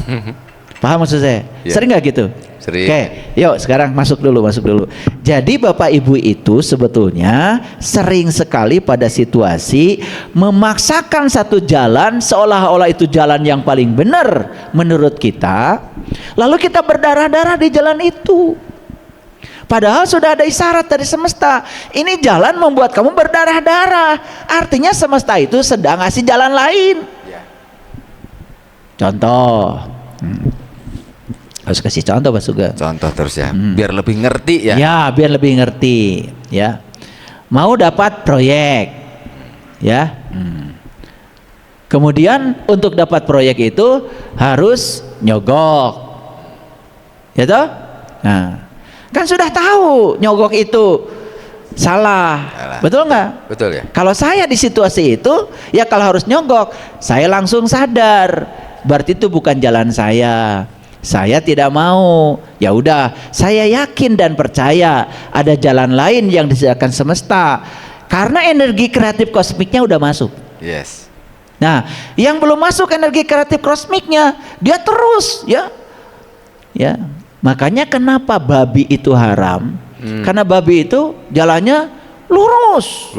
Paham maksud saya? Sering nggak gitu? Oke, yuk sekarang masuk dulu. Jadi Bapak Ibu itu sebetulnya sering sekali pada situasi memaksakan satu jalan seolah-olah itu jalan yang paling benar menurut kita, lalu kita berdarah-darah di jalan itu. Padahal sudah ada isyarat dari semesta, ini jalan membuat kamu berdarah-darah. Artinya semesta itu sedang ngasih jalan lain. Contoh. Harus kasih contoh Pak Sugeng. Contoh terus ya, biar lebih ngerti ya. Ya, biar lebih ngerti ya. Mau dapat proyek ya. Kemudian untuk dapat proyek itu harus nyogok. Ya toh? Nah, kan sudah tahu nyogok itu salah. Betul nggak? Betul ya. Kalau saya di situasi itu, ya kalau harus nyogok, saya langsung sadar, berarti itu bukan jalan saya. Saya tidak mau. Ya udah, saya yakin dan percaya ada jalan lain yang disediakan semesta. Karena energi kreatif kosmiknya udah masuk. Nah, yang belum masuk energi kreatif kosmiknya, dia terus ya. Makanya kenapa babi itu haram? Karena babi itu jalannya lurus.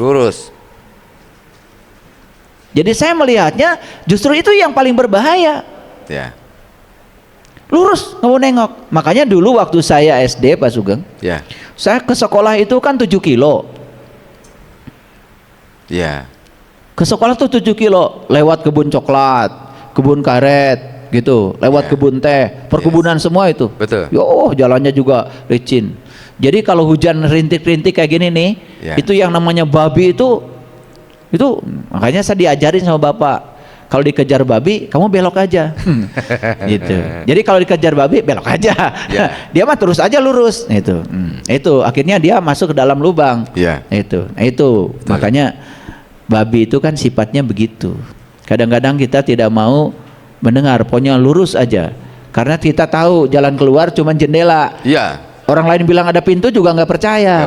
Jadi saya melihatnya justru itu yang paling berbahaya. Lurus, nggak mau nengok. Makanya dulu waktu saya SD Pak Sugeng, saya ke sekolah itu kan 7 kilo. Ke sekolah tuh 7 kilo, lewat kebun coklat, kebun karet gitu, lewat kebun teh, perkebunan semua itu. Betul. Jalannya juga licin. Jadi kalau hujan rintik-rintik kayak gini nih, itu yang namanya babi itu makanya saya diajarin sama bapak. Kalau dikejar babi, kamu belok aja. Gitu. Jadi kalau dikejar babi, belok aja. Dia mah terus aja lurus. Itu akhirnya dia masuk ke dalam lubang. Itu makanya babi itu kan sifatnya begitu. Kadang-kadang kita tidak mau mendengar, pokoknya lurus aja. Karena kita tahu jalan keluar cuma jendela. Orang lain bilang ada pintu juga nggak percaya.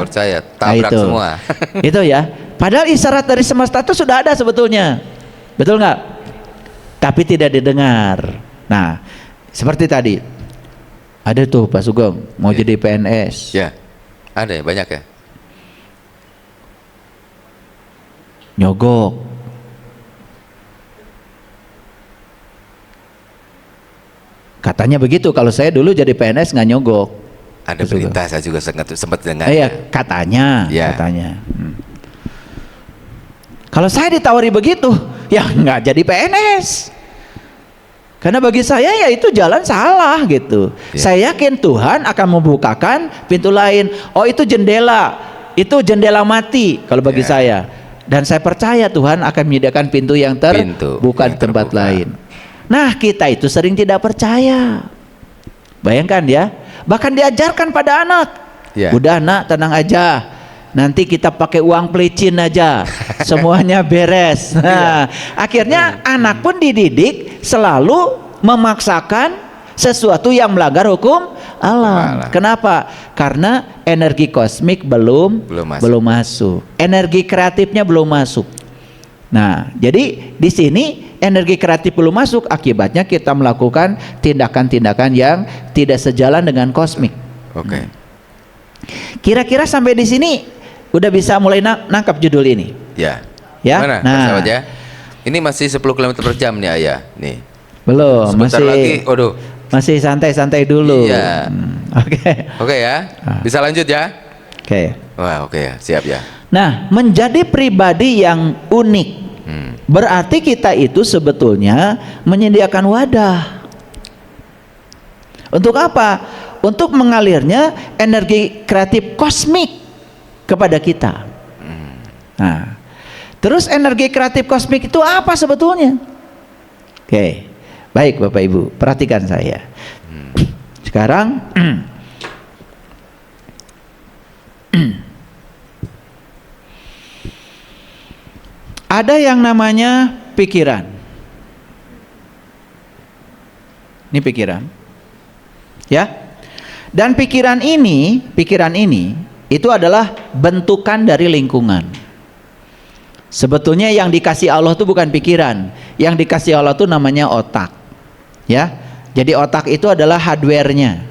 Tabrak semua. Itu ya. Padahal isyarat dari semesta itu sudah ada sebetulnya. Betul nggak? Tapi tidak didengar. Nah, seperti tadi. Ada tuh Pak Sugeng mau jadi PNS. Ya. Ada ya, banyak ya? Nyogok. Katanya begitu, kalau saya dulu jadi PNS nggak nyogok. Ada berita, saya juga sempat dengar. Iya, katanya, ya. katanya. Kalau saya ditawari begitu, ya nggak jadi PNS. Karena bagi saya ya itu jalan salah gitu. Ya. Saya yakin Tuhan akan membukakan pintu lain. Oh itu jendela mati kalau bagi saya. Dan saya percaya Tuhan akan menyediakan pintu yang terbuka di tempat lain. Nah kita itu sering tidak percaya. Bayangkan ya, bahkan diajarkan pada anak. Ya. Udah nak, tenang aja. Nanti kita pakai uang pelicin aja, semuanya beres. Nah, akhirnya anak pun dididik selalu memaksakan sesuatu yang melanggar hukum alam. Kenapa? Karena energi kosmik belum masuk. Energi kreatifnya belum masuk. Nah, jadi di sini energi kreatif belum masuk, akibatnya kita melakukan tindakan-tindakan yang tidak sejalan dengan kosmik. Oke. Kira-kira sampai di sini udah bisa mulai nangkap judul ini. Ya. Ya. Mana? Nah, ya. Ini masih 10 km per jam nih Ayah. Nih. Belum. Sebentar lagi. Waduh. Masih santai-santai dulu. Iya. Oke. Oke ya. Bisa lanjut ya. Oke. Wah, oke ya. Siap ya. Nah, menjadi pribadi yang unik berarti kita itu sebetulnya menyediakan wadah. Untuk apa? Untuk mengalirnya energi kreatif kosmik kepada kita. Nah, terus energi kreatif kosmik itu apa sebetulnya? Oke, baik Bapak Ibu, perhatikan saya. Sekarang ada yang namanya pikiran. Ini pikiran, ya. Dan pikiran ini itu adalah bentukan dari lingkungan. Sebetulnya yang dikasih Allah itu bukan pikiran, yang dikasih Allah itu namanya otak, ya. Jadi otak itu adalah hardware-nya.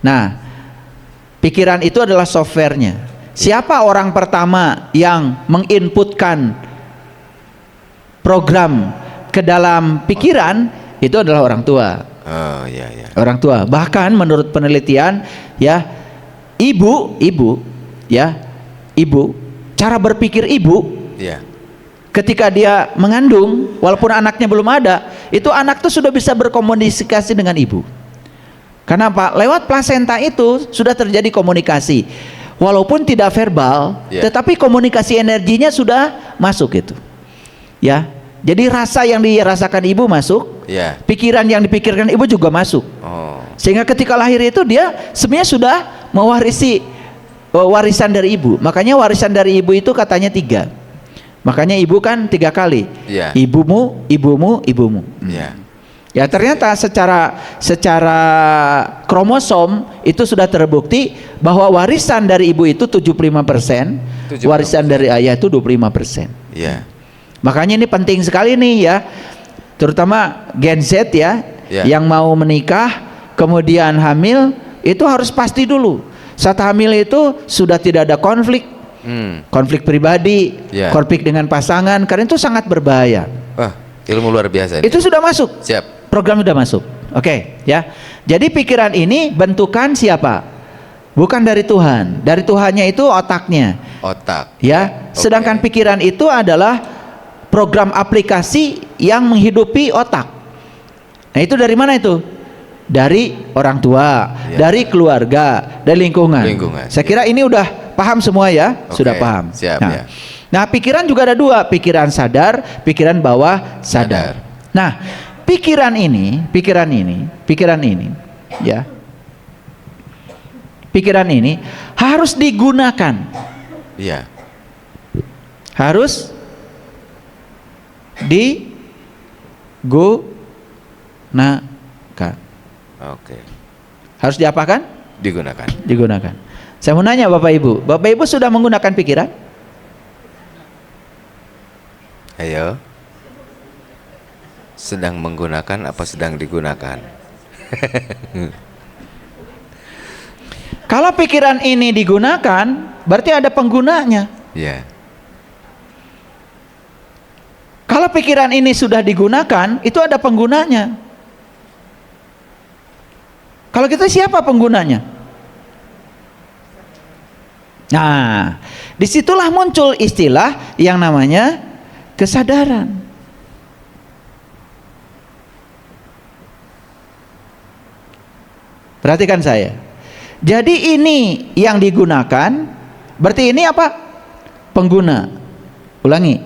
Nah, pikiran itu adalah software-nya. Siapa orang pertama yang menginputkan program ke dalam pikiran? Itu adalah orang tua. Oh iya ya. Orang tua. Bahkan menurut penelitian ya, ibu ya, cara berpikir ibu ya, ketika dia mengandung, walaupun anaknya belum ada, itu anak tuh sudah bisa berkomunikasi dengan ibu. Kenapa? Lewat plasenta itu sudah terjadi komunikasi. Walaupun tidak verbal, tetapi komunikasi energinya sudah masuk itu. Ya. Jadi rasa yang dirasakan ibu masuk, pikiran yang dipikirkan ibu juga masuk. Sehingga ketika lahir itu dia sebenarnya sudah mewarisi warisan dari ibu. Makanya warisan dari ibu itu katanya 3. Makanya ibu kan 3 kali. Ibumu. Ya ternyata secara kromosom itu sudah terbukti bahwa warisan dari ibu itu 75%, warisan dari ayah itu 25%. Makanya ini penting sekali nih ya, terutama Gen Z ya, yang mau menikah kemudian hamil itu harus pasti dulu. Saat hamil itu sudah tidak ada konflik pribadi, konflik dengan pasangan, karena itu sangat berbahaya. Ilmu luar biasa ini. Itu sudah masuk. Siap. Program sudah masuk. Oke, ya. Jadi pikiran ini bentukan siapa? Bukan dari Tuhan. Dari Tuhannya itu otaknya. Otak. Ya. Sedangkan pikiran itu adalah program aplikasi yang menghidupi otak. Nah, itu dari mana itu? Dari orang tua, dari keluarga, dari lingkungan. Saya kira ini udah paham semua ya? Sudah paham. Siap, nah, nah, pikiran juga ada 2, pikiran sadar, pikiran bawah sadar. Nah, pikiran ini, ya. Pikiran ini harus digunakan. Iya. Harus digunakan. Oke. Harus diapakan? Digunakan. Saya mau nanya Bapak Ibu sudah menggunakan pikiran? Ayo. Sedang menggunakan apa sedang digunakan? Kalau pikiran ini digunakan, berarti ada penggunanya. Ya. Kalau pikiran ini sudah digunakan, itu ada penggunanya. Kalau gitu siapa penggunanya? Nah, disitulah muncul istilah yang namanya kesadaran. Perhatikan saya. Jadi ini yang digunakan, berarti ini apa? Pengguna. Ulangi.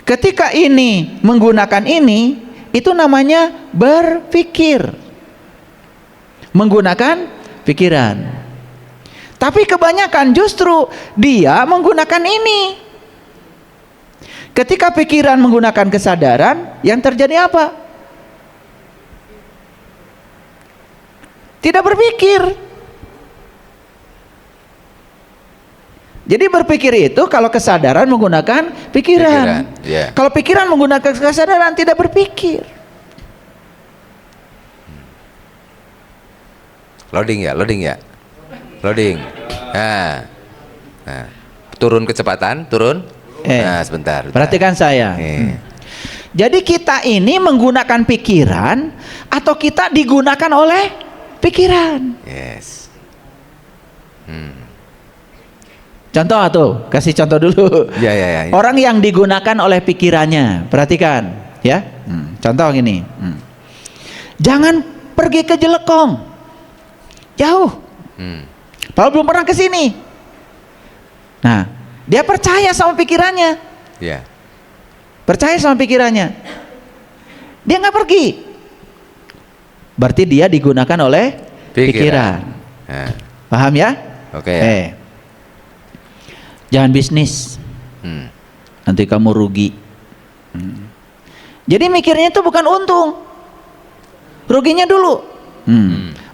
Ketika ini menggunakan ini, itu namanya berpikir. Menggunakan pikiran. Tapi kebanyakan justru dia menggunakan ini. Ketika pikiran menggunakan kesadaran, yang terjadi apa? Tidak berpikir. Jadi berpikir itu kalau kesadaran menggunakan pikiran. Yeah. Kalau pikiran menggunakan kesadaran tidak berpikir. Loading ya. Loading. Nah. Turun kecepatan, turun. Nah, sebentar. Perhatikan saya. Jadi kita ini menggunakan pikiran atau kita digunakan oleh pikiran? Yes. Contoh tuh, kasih contoh dulu. Ya. Orang yang digunakan oleh pikirannya, perhatikan, ya. Contoh gini. Jangan pergi ke Jelekong, jauh. Kalau belum pernah ke sini. Nah, dia percaya sama pikirannya. Ya. Percaya sama pikirannya. Dia nggak pergi. Berarti dia digunakan oleh pikiran. Nah. Paham ya? Oke ya. Jangan bisnis, nanti kamu rugi. Jadi mikirnya itu bukan untung, ruginya dulu.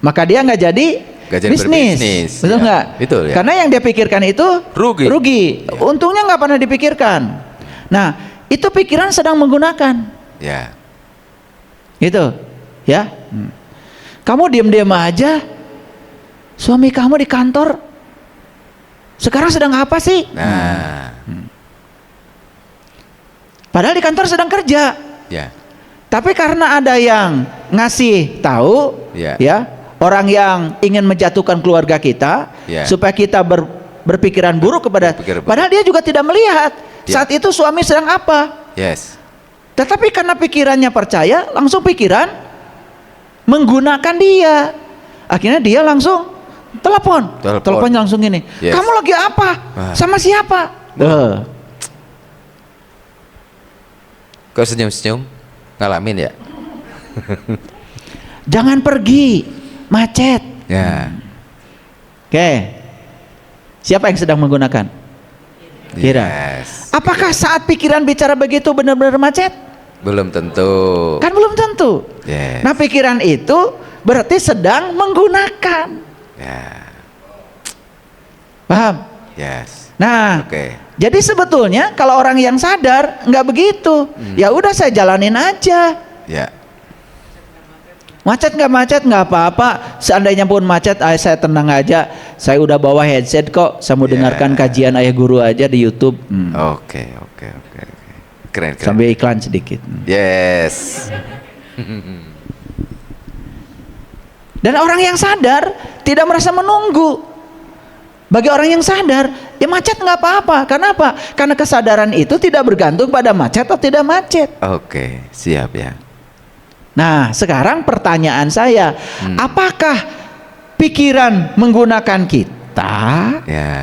Maka dia nggak jadi bisnis, betul nggak? Ya, betul ya. Karena yang dia pikirkan itu rugi. Ya. Untungnya nggak pernah dipikirkan. Nah, itu pikiran sedang menggunakan. Ya. Gitu, ya. Kamu diam-diam aja, suami kamu di kantor sekarang sedang apa sih? Nah. Padahal di kantor sedang kerja. Ya. Tapi karena ada yang ngasih tahu, ya, orang yang ingin menjatuhkan keluarga kita, supaya kita berpikiran buruk kepada, padahal dia juga tidak melihat saat itu suami sedang apa. Yes. Tetapi karena pikirannya percaya, langsung pikiran menggunakan dia. Akhirnya dia langsung teleponnya langsung gini. Yes. Kamu lagi apa? Sama siapa? Kok senyum-senyum? Ngalamin ya? Jangan pergi, macet. Ya. Oke. Siapa yang sedang menggunakan? Kira. Yes. Apakah saat pikiran bicara begitu benar-benar macet? Belum tentu. Kan belum tentu. Yes. Nah, pikiran itu berarti sedang menggunakan. Ya. Paham? Yes. Nah, jadi sebetulnya kalau orang yang sadar nggak begitu. Ya udah saya jalanin aja. Ya. Macet nggak apa-apa. Seandainya pun macet, saya tenang aja. Saya udah bawa headset kok. Saya mau dengarkan kajian ayah guru aja di YouTube. Oke. Keren. Sambil iklan sedikit. Yes. Dan orang yang sadar tidak merasa menunggu. Bagi orang yang sadar, ya macet nggak apa-apa. Karena apa? Karena kesadaran itu tidak bergantung pada macet atau tidak macet. Oke, siap ya. Nah, sekarang pertanyaan saya, apakah pikiran menggunakan kita? Ya,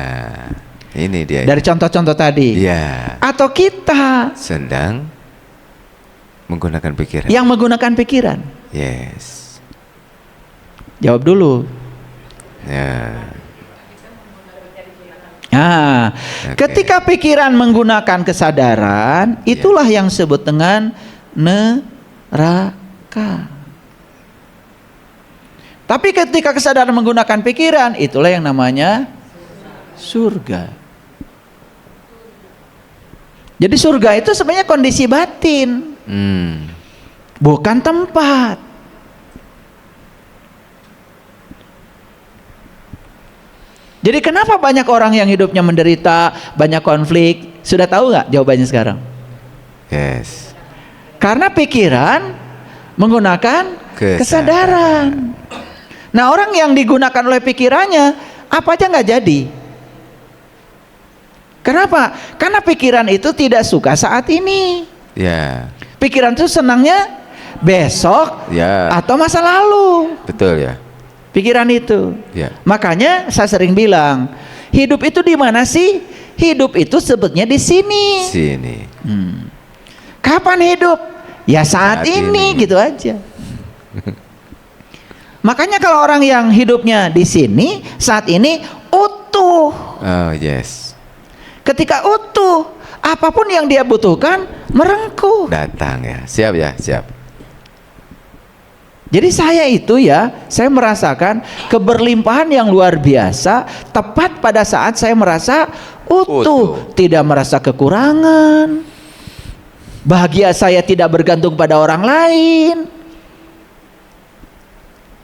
ini dia. Dari contoh-contoh tadi. Ya. Atau kita sedang menggunakan pikiran. Yang menggunakan pikiran. Yes. Jawab dulu. Ya. Nah, ketika pikiran menggunakan kesadaran, itulah yang disebut dengan neraka. Tapi ketika kesadaran menggunakan pikiran, itulah yang namanya surga. Jadi surga itu sebenarnya kondisi batin, bukan tempat. Jadi kenapa banyak orang yang hidupnya menderita, banyak konflik? Sudah tahu nggak jawabannya sekarang? Yes. Karena pikiran menggunakan kesadaran. Nah, orang yang digunakan oleh pikirannya apa aja nggak jadi. Kenapa? Karena pikiran itu tidak suka saat ini. Ya. Pikiran itu senangnya besok Ya. atau masa lalu. Betul ya. Pikiran itu. Ya. Makanya saya sering bilang, hidup itu di mana sih? Hidup itu sebetulnya di sini. Sini. Kapan hidup? Ya saat ini, gitu aja. Makanya kalau orang yang hidupnya di sini, saat ini utuh. Oh yes. Ketika utuh, apapun yang dia butuhkan merengkuh. Datang ya. Siap ya, siap. Jadi saya itu ya, saya merasakan keberlimpahan yang luar biasa tepat pada saat saya merasa utuh. Tidak merasa kekurangan. Bahagia saya tidak bergantung pada orang lain.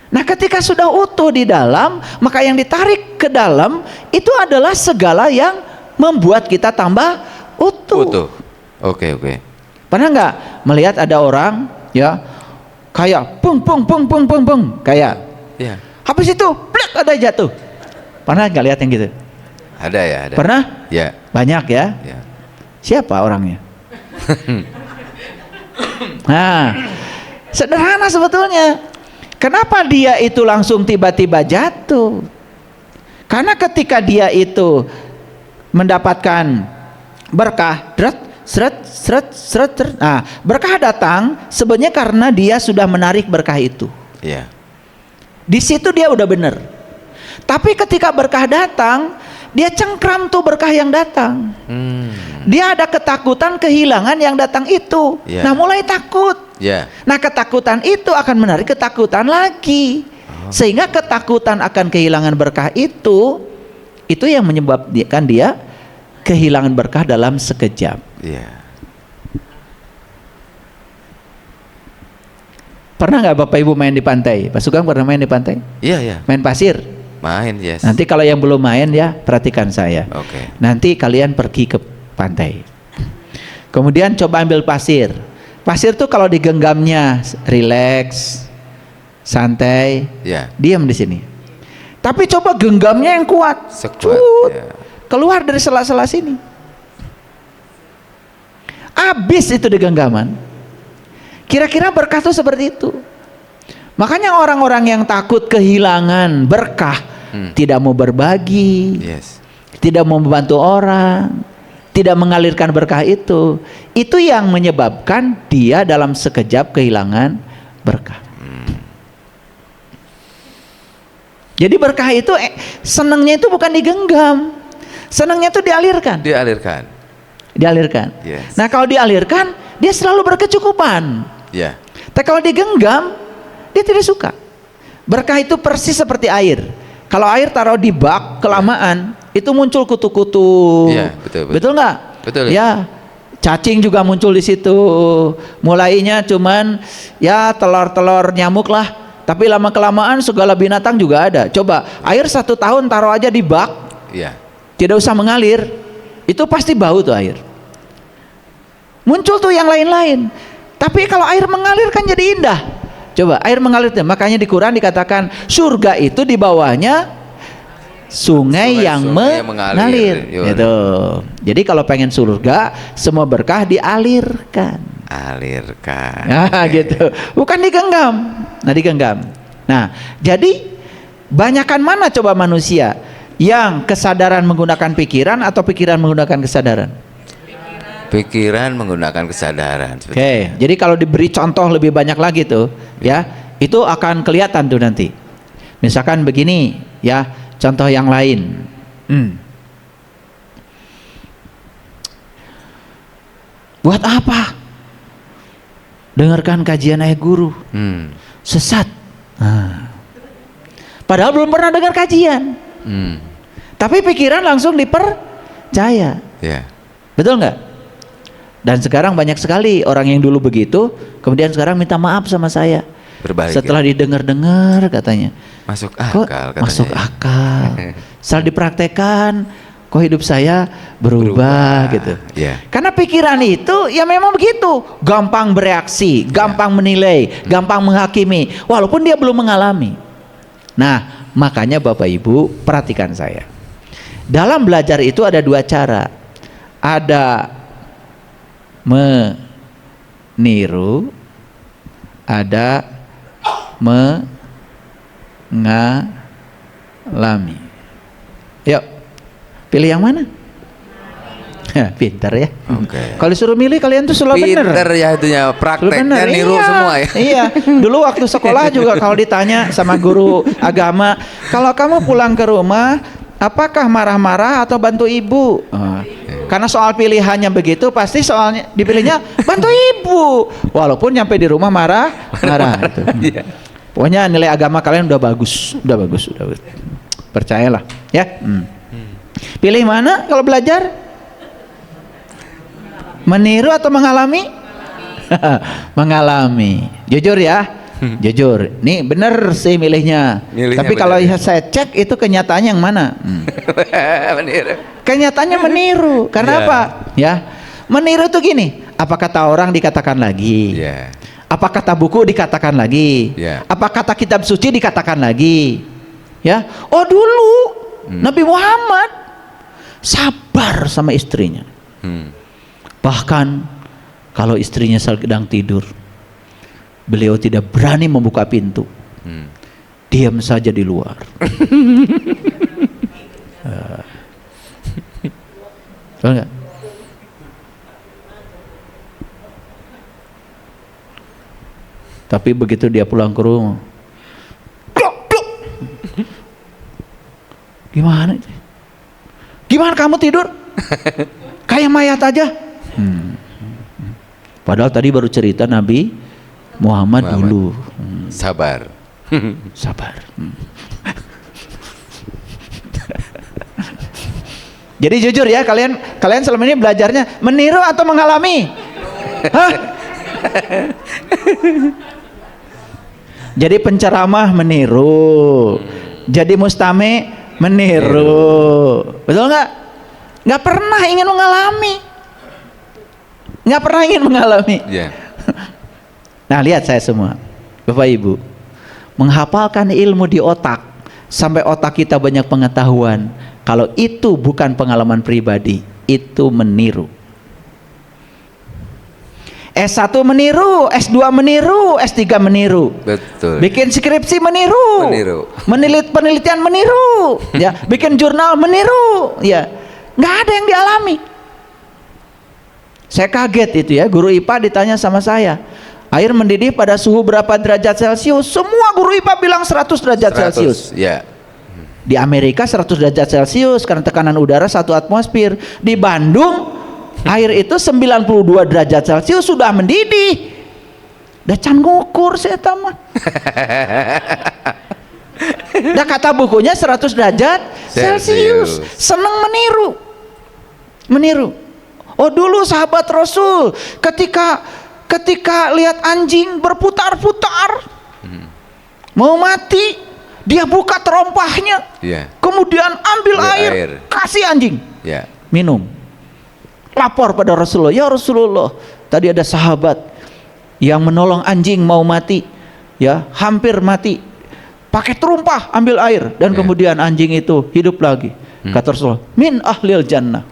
Nah, ketika sudah utuh di dalam, maka yang ditarik ke dalam itu adalah segala yang membuat kita tambah utuh. Utuh. Oke. Pernah nggak melihat ada orang ya kayak pung kayak Ya. habis itu plek ada jatuh. Pernah nggak lihat yang gitu? Ada ya, ada. Pernah? Ya. Banyak ya. Ya. Siapa orangnya? Nah, sederhana sebetulnya. Kenapa dia itu langsung tiba-tiba jatuh? Karena ketika dia itu mendapatkan berkah, seret. Nah, berkah datang sebenarnya karena dia sudah menarik berkah itu. Ya. Di situ dia udah benar. Tapi ketika berkah datang, dia cengkram tuh berkah yang datang. Dia ada ketakutan kehilangan yang datang itu. Ya. Nah, mulai takut. Ya. Nah, ketakutan itu akan menarik ketakutan lagi. Sehingga ketakutan akan kehilangan berkah itu yang menyebabkan dia kehilangan berkah dalam sekejap. Ya. Pernah nggak Bapak Ibu main di pantai? Pak Sugeng pernah main di pantai? Iya, ya. Main pasir? Main, yes. Nanti kalau yang belum main ya perhatikan saya. Oke. Nanti kalian pergi ke pantai. Kemudian coba ambil pasir. Pasir tuh kalau digenggamnya rileks, santai, Ya. diam di sini. Tapi coba genggamnya yang kuat. Sekuat, Cut. ya. Keluar dari sela-sela sini. Habis itu di genggaman. Kira-kira berkah itu seperti itu. Makanya orang-orang yang takut kehilangan berkah, tidak mau berbagi, Yes. tidak mau membantu orang, tidak mengalirkan berkah itu yang menyebabkan dia dalam sekejap kehilangan berkah. Jadi berkah itu senangnya itu bukan digenggam, senangnya itu dialirkan. Dialirkan. Yes. Nah, kalau dialirkan, dia selalu berkecukupan. Ya. Tapi kalau digenggam, dia tidak suka. Berkah itu persis seperti air. Kalau air taruh di bak kelamaan, itu muncul kutu-kutu. Iya, betul. Betul nggak? Betul. Ya. Cacing juga muncul di situ. Mulainya cuman ya telur-telur nyamuk lah. Tapi lama kelamaan segala binatang juga ada. Coba air 1 tahun taruh aja di bak, Iya. tidak usah mengalir, itu pasti bau tuh air. Muncul tuh yang lain-lain. Tapi kalau air mengalir kan jadi indah. Coba air mengalir, makanya di Quran dikatakan surga itu di bawahnya sungai yang mengalir. Gitu. Jadi kalau pengen surga, semua berkah dialirkan. Nah, gitu. Bukan digenggam. Nah, digenggam. Nah, jadi banyakan mana coba manusia yang kesadaran menggunakan pikiran atau pikiran menggunakan kesadaran? Pikiran menggunakan kesadaran. Oke, jadi kalau diberi contoh lebih banyak lagi tuh, ya, itu akan kelihatan tuh nanti. Misalkan begini, ya, contoh yang lain. Buat apa? Dengarkan kajian ayah guru, sesat. Nah. Padahal belum pernah dengar kajian, tapi pikiran langsung dipercaya. Ya. Betul nggak? Dan sekarang banyak sekali orang yang dulu begitu, kemudian sekarang minta maaf sama saya. Berbalik. Setelah didengar-dengar katanya, Masuk kok akal katanya. masuk akal. Setelah dipraktekkan, kok hidup saya berubah gitu. Ya. Karena pikiran itu ya memang begitu, gampang bereaksi, gampang menilai, gampang menghakimi, walaupun dia belum mengalami. Nah, makanya Bapak Ibu perhatikan saya. Dalam belajar itu ada dua cara. Ada meniru, ada mengalami. Yuk, pilih yang mana? Pintar ya. Oke. Kalau disuruh milih kalian tuh selalu bener. Pinter ya itunya, prakteknya niru Iya, semua ya. Iya. Dulu waktu sekolah juga kalau ditanya sama guru agama, kalau kamu pulang ke rumah, apakah marah-marah atau bantu ibu? Karena soal pilihannya begitu, pasti soalnya dipilihnya bantu ibu, walaupun nyampe di rumah marah-marah. Gitu. Iya. Pokoknya nilai agama kalian udah bagus, udah bagus. Percayalah, ya. Pilih mana kalau belajar? Meniru atau mengalami? Mengalami. Jujur ya. Jujur, nih bener sih milihnya. Tapi kalau saya cek itu kenyataannya yang mana? Meniru. Kenyataannya meniru. Karena apa? Ya, meniru tuh gini. Apa kata orang dikatakan lagi? Ya. Apa kata buku dikatakan lagi? Ya. Apa kata kitab suci dikatakan lagi? Ya. Oh dulu Nabi Muhammad sabar sama istrinya. Bahkan kalau istrinya sedang tidur, beliau tidak berani membuka pintu, diam saja di luar. Betul nggak? Tapi begitu dia pulang ke rumah, gimana? Gimana kamu tidur? Kayak mayat aja. Padahal tadi baru cerita Nabi Muhammad dulu. Sabar. Sabar. Jadi jujur ya, kalian selama ini belajarnya meniru atau mengalami? Hah? Jadi penceramah meniru, jadi mustami meniru, betul nggak? Nggak pernah ingin mengalami, nggak pernah ingin mengalami. Yeah. Nah lihat saya semua, Bapak Ibu, menghafalkan ilmu di otak sampai otak kita banyak pengetahuan. Kalau itu bukan pengalaman pribadi, itu meniru. S1 meniru, S2 meniru, S3 meniru. Betul. Bikin skripsi meniru. Meniru. Penelitian meniru. Ya, bikin jurnal meniru. Ya. Nggak ada yang dialami. Saya kaget itu ya, guru IPA ditanya sama saya, air mendidih pada suhu berapa derajat Celcius? Semua guru IPA bilang 100 derajat Celcius. Ya. Di Amerika 100 derajat Celcius karena tekanan udara 1 atmosfer. Di Bandung air itu 92 derajat Celcius sudah mendidih. Dah can ngukur saya tamat. Dah kata bukunya 100 derajat Celcius. Seneng meniru. Meniru. Oh dulu sahabat Rasul ketika lihat anjing berputar-putar mau mati, dia buka terompahnya, kemudian ambil air, kasih anjing, minum. Lapor pada Rasulullah, ya Rasulullah, tadi ada sahabat yang menolong anjing mau mati, ya hampir mati, pakai terumpah ambil air dan kemudian anjing itu hidup lagi. Kata Rasulullah, min ahlil jannah.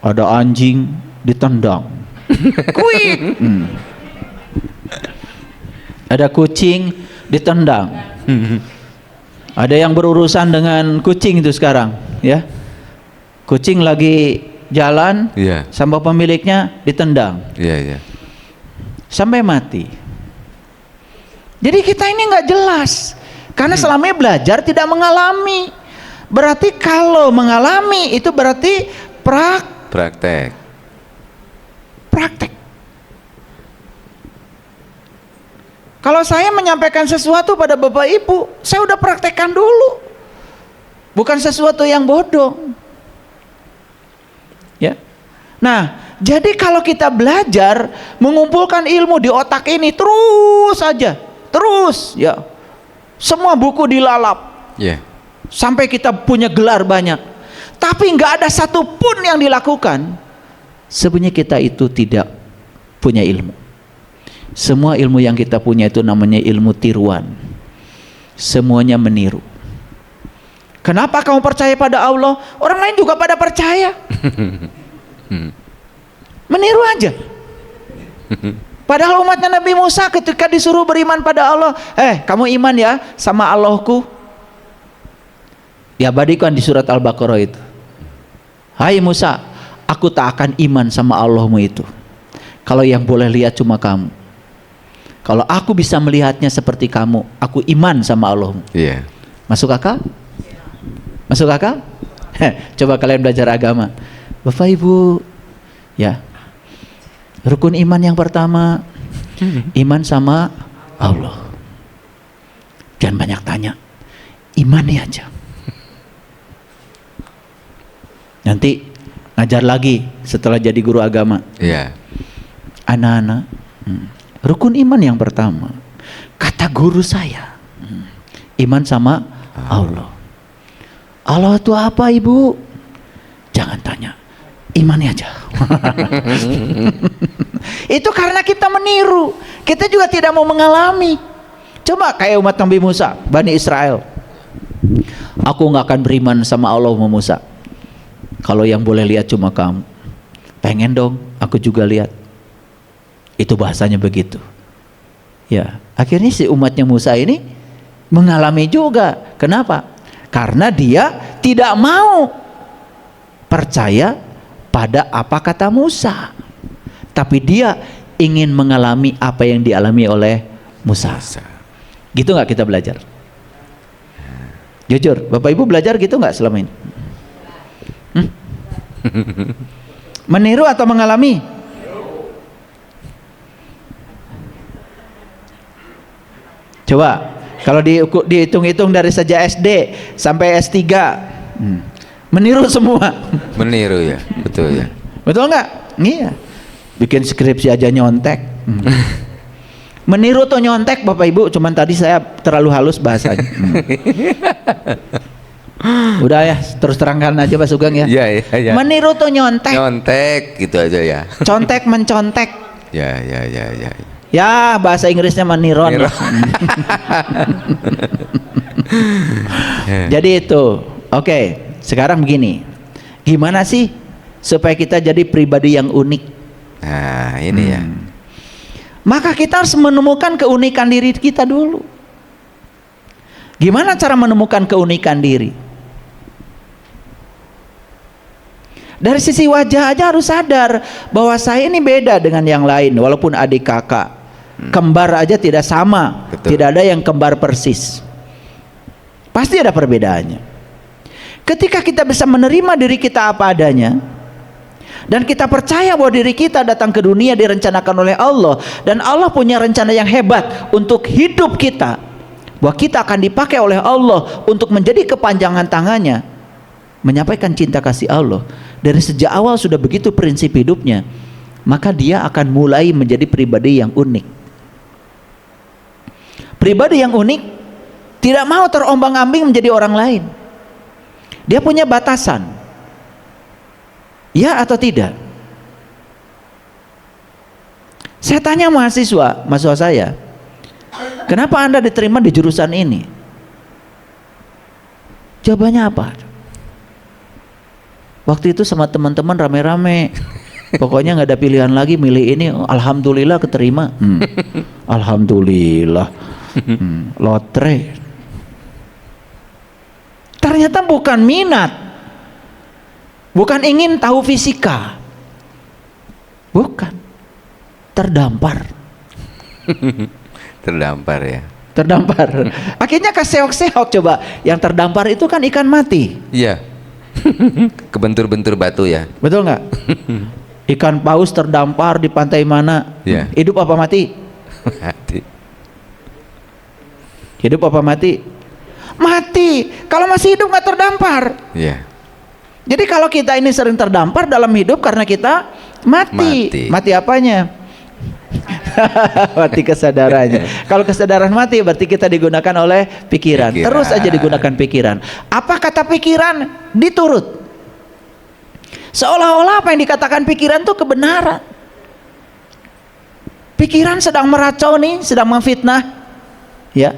Ada anjing ditendang, kuik. Ada kucing ditendang. Ada yang berurusan dengan kucing itu sekarang, ya. Kucing lagi jalan, sama pemiliknya ditendang, sampai mati. Jadi kita ini nggak jelas, karena selama ini belajar tidak mengalami. Berarti kalau mengalami itu berarti praktek. Kalau saya menyampaikan sesuatu pada Bapak Ibu, saya udah praktekkan dulu. Bukan sesuatu yang bodoh. Nah, jadi kalau kita belajar mengumpulkan ilmu di otak ini terus saja, terus ya, semua buku dilalap, sampai kita punya gelar banyak, tapi nggak ada satupun yang dilakukan. Sebenarnya kita itu tidak punya ilmu. Semua ilmu yang kita punya itu namanya ilmu tiruan. Semuanya meniru. Kenapa kamu percaya pada Allah? Orang lain juga pada percaya. Meniru aja. Padahal umatnya Nabi Musa ketika disuruh beriman pada Allah, kamu iman ya sama Allahku. Diabadikan di surat Al-Baqarah itu. Hai Musa, aku tak akan iman sama Allahmu itu kalau yang boleh lihat cuma kamu. Kalau aku bisa melihatnya seperti kamu, aku iman sama Allahmu. Masuk akal? Masuk akal? Coba kalian belajar agama, Bapak Ibu, ya. Rukun iman yang pertama, iman sama Allah. Jangan banyak tanya, imani aja. Nanti ngajar lagi setelah jadi guru agama. Anak-anak, rukun iman yang pertama, kata guru saya, iman sama Allah. Allah itu apa, Ibu? Jangan tanya, imani aja. Itu karena kita meniru, kita juga tidak mau mengalami. Coba kayak umat Nabi Musa, Bani Israel. Aku nggak akan beriman sama Allah Musa kalau yang boleh lihat cuma kamu. Pengen dong aku juga lihat. Itu bahasanya begitu. Ya, akhirnya si umatnya Musa ini mengalami juga. Kenapa? Karena dia tidak mau percaya pada apa kata Musa, tapi dia ingin mengalami apa yang dialami oleh Musa. Gitu nggak kita belajar? Jujur, Bapak Ibu belajar gitu nggak selama ini? Meniru atau mengalami? Coba kalau dihitung-hitung dari sejak SD sampai S3, meniru semua. Meniru ya, betul ya. Betul nggak? Iya. Bikin skripsi aja nyontek. Meniru atau nyontek Bapak Ibu, cuman tadi saya terlalu halus bahasanya. Udah ya, terus terangkan aja Pak Sugeng ya. Iya. Meniru atau nyontek? Nyontek gitu aja ya. Contek mencontek. Ya. Ya, bahasa Inggrisnya meniron. Jadi itu. Oke, sekarang begini. Gimana sih supaya kita jadi pribadi yang unik? Nah, ini ya. Maka kita harus menemukan keunikan diri kita dulu. Gimana cara menemukan keunikan diri? Dari sisi wajah aja harus sadar bahwa saya ini beda dengan yang lain, walaupun adik kakak. Kembar aja tidak sama. Betul. Tidak ada yang kembar persis. Pasti ada perbedaannya. Ketika kita bisa menerima diri kita apa adanya, dan kita percaya bahwa diri kita datang ke dunia direncanakan oleh Allah, dan Allah punya rencana yang hebat untuk hidup kita, bahwa kita akan dipakai oleh Allah untuk menjadi kepanjangan tangannya, menyampaikan cinta kasih Allah. Dari sejak awal sudah begitu prinsip hidupnya, maka dia akan mulai menjadi pribadi yang unik. Pribadi yang unik tidak mau terombang-ambing menjadi orang lain. Dia punya batasan. Ya atau tidak? Saya tanya mahasiswa saya, kenapa Anda diterima di jurusan ini? Jawabannya apa? Waktu itu sama teman-teman rame-rame, pokoknya nggak ada pilihan lagi, milih ini. Alhamdulillah keterima. Alhamdulillah. Lotre. Ternyata bukan minat, bukan ingin tahu fisika, bukan, terdampar. Terdampar ya. Terdampar. Akhirnya keseok-seok. Coba, yang terdampar itu kan ikan mati. Iya. Kebentur-bentur batu ya. Betul nggak? Ikan paus terdampar di pantai mana? Ya. Hidup apa mati? Mati. Hidup apa mati? Mati. Kalau masih hidup nggak terdampar. Iya. Jadi kalau kita ini sering terdampar dalam hidup karena kita mati. Mati apanya? Mati kesadarannya. Kalau kesadaran mati berarti kita digunakan oleh pikiran. Terus aja digunakan pikiran. Apa kata pikiran? Diturut. Seolah-olah apa yang dikatakan pikiran itu kebenaran. Pikiran sedang meracuni, sedang memfitnah, ya.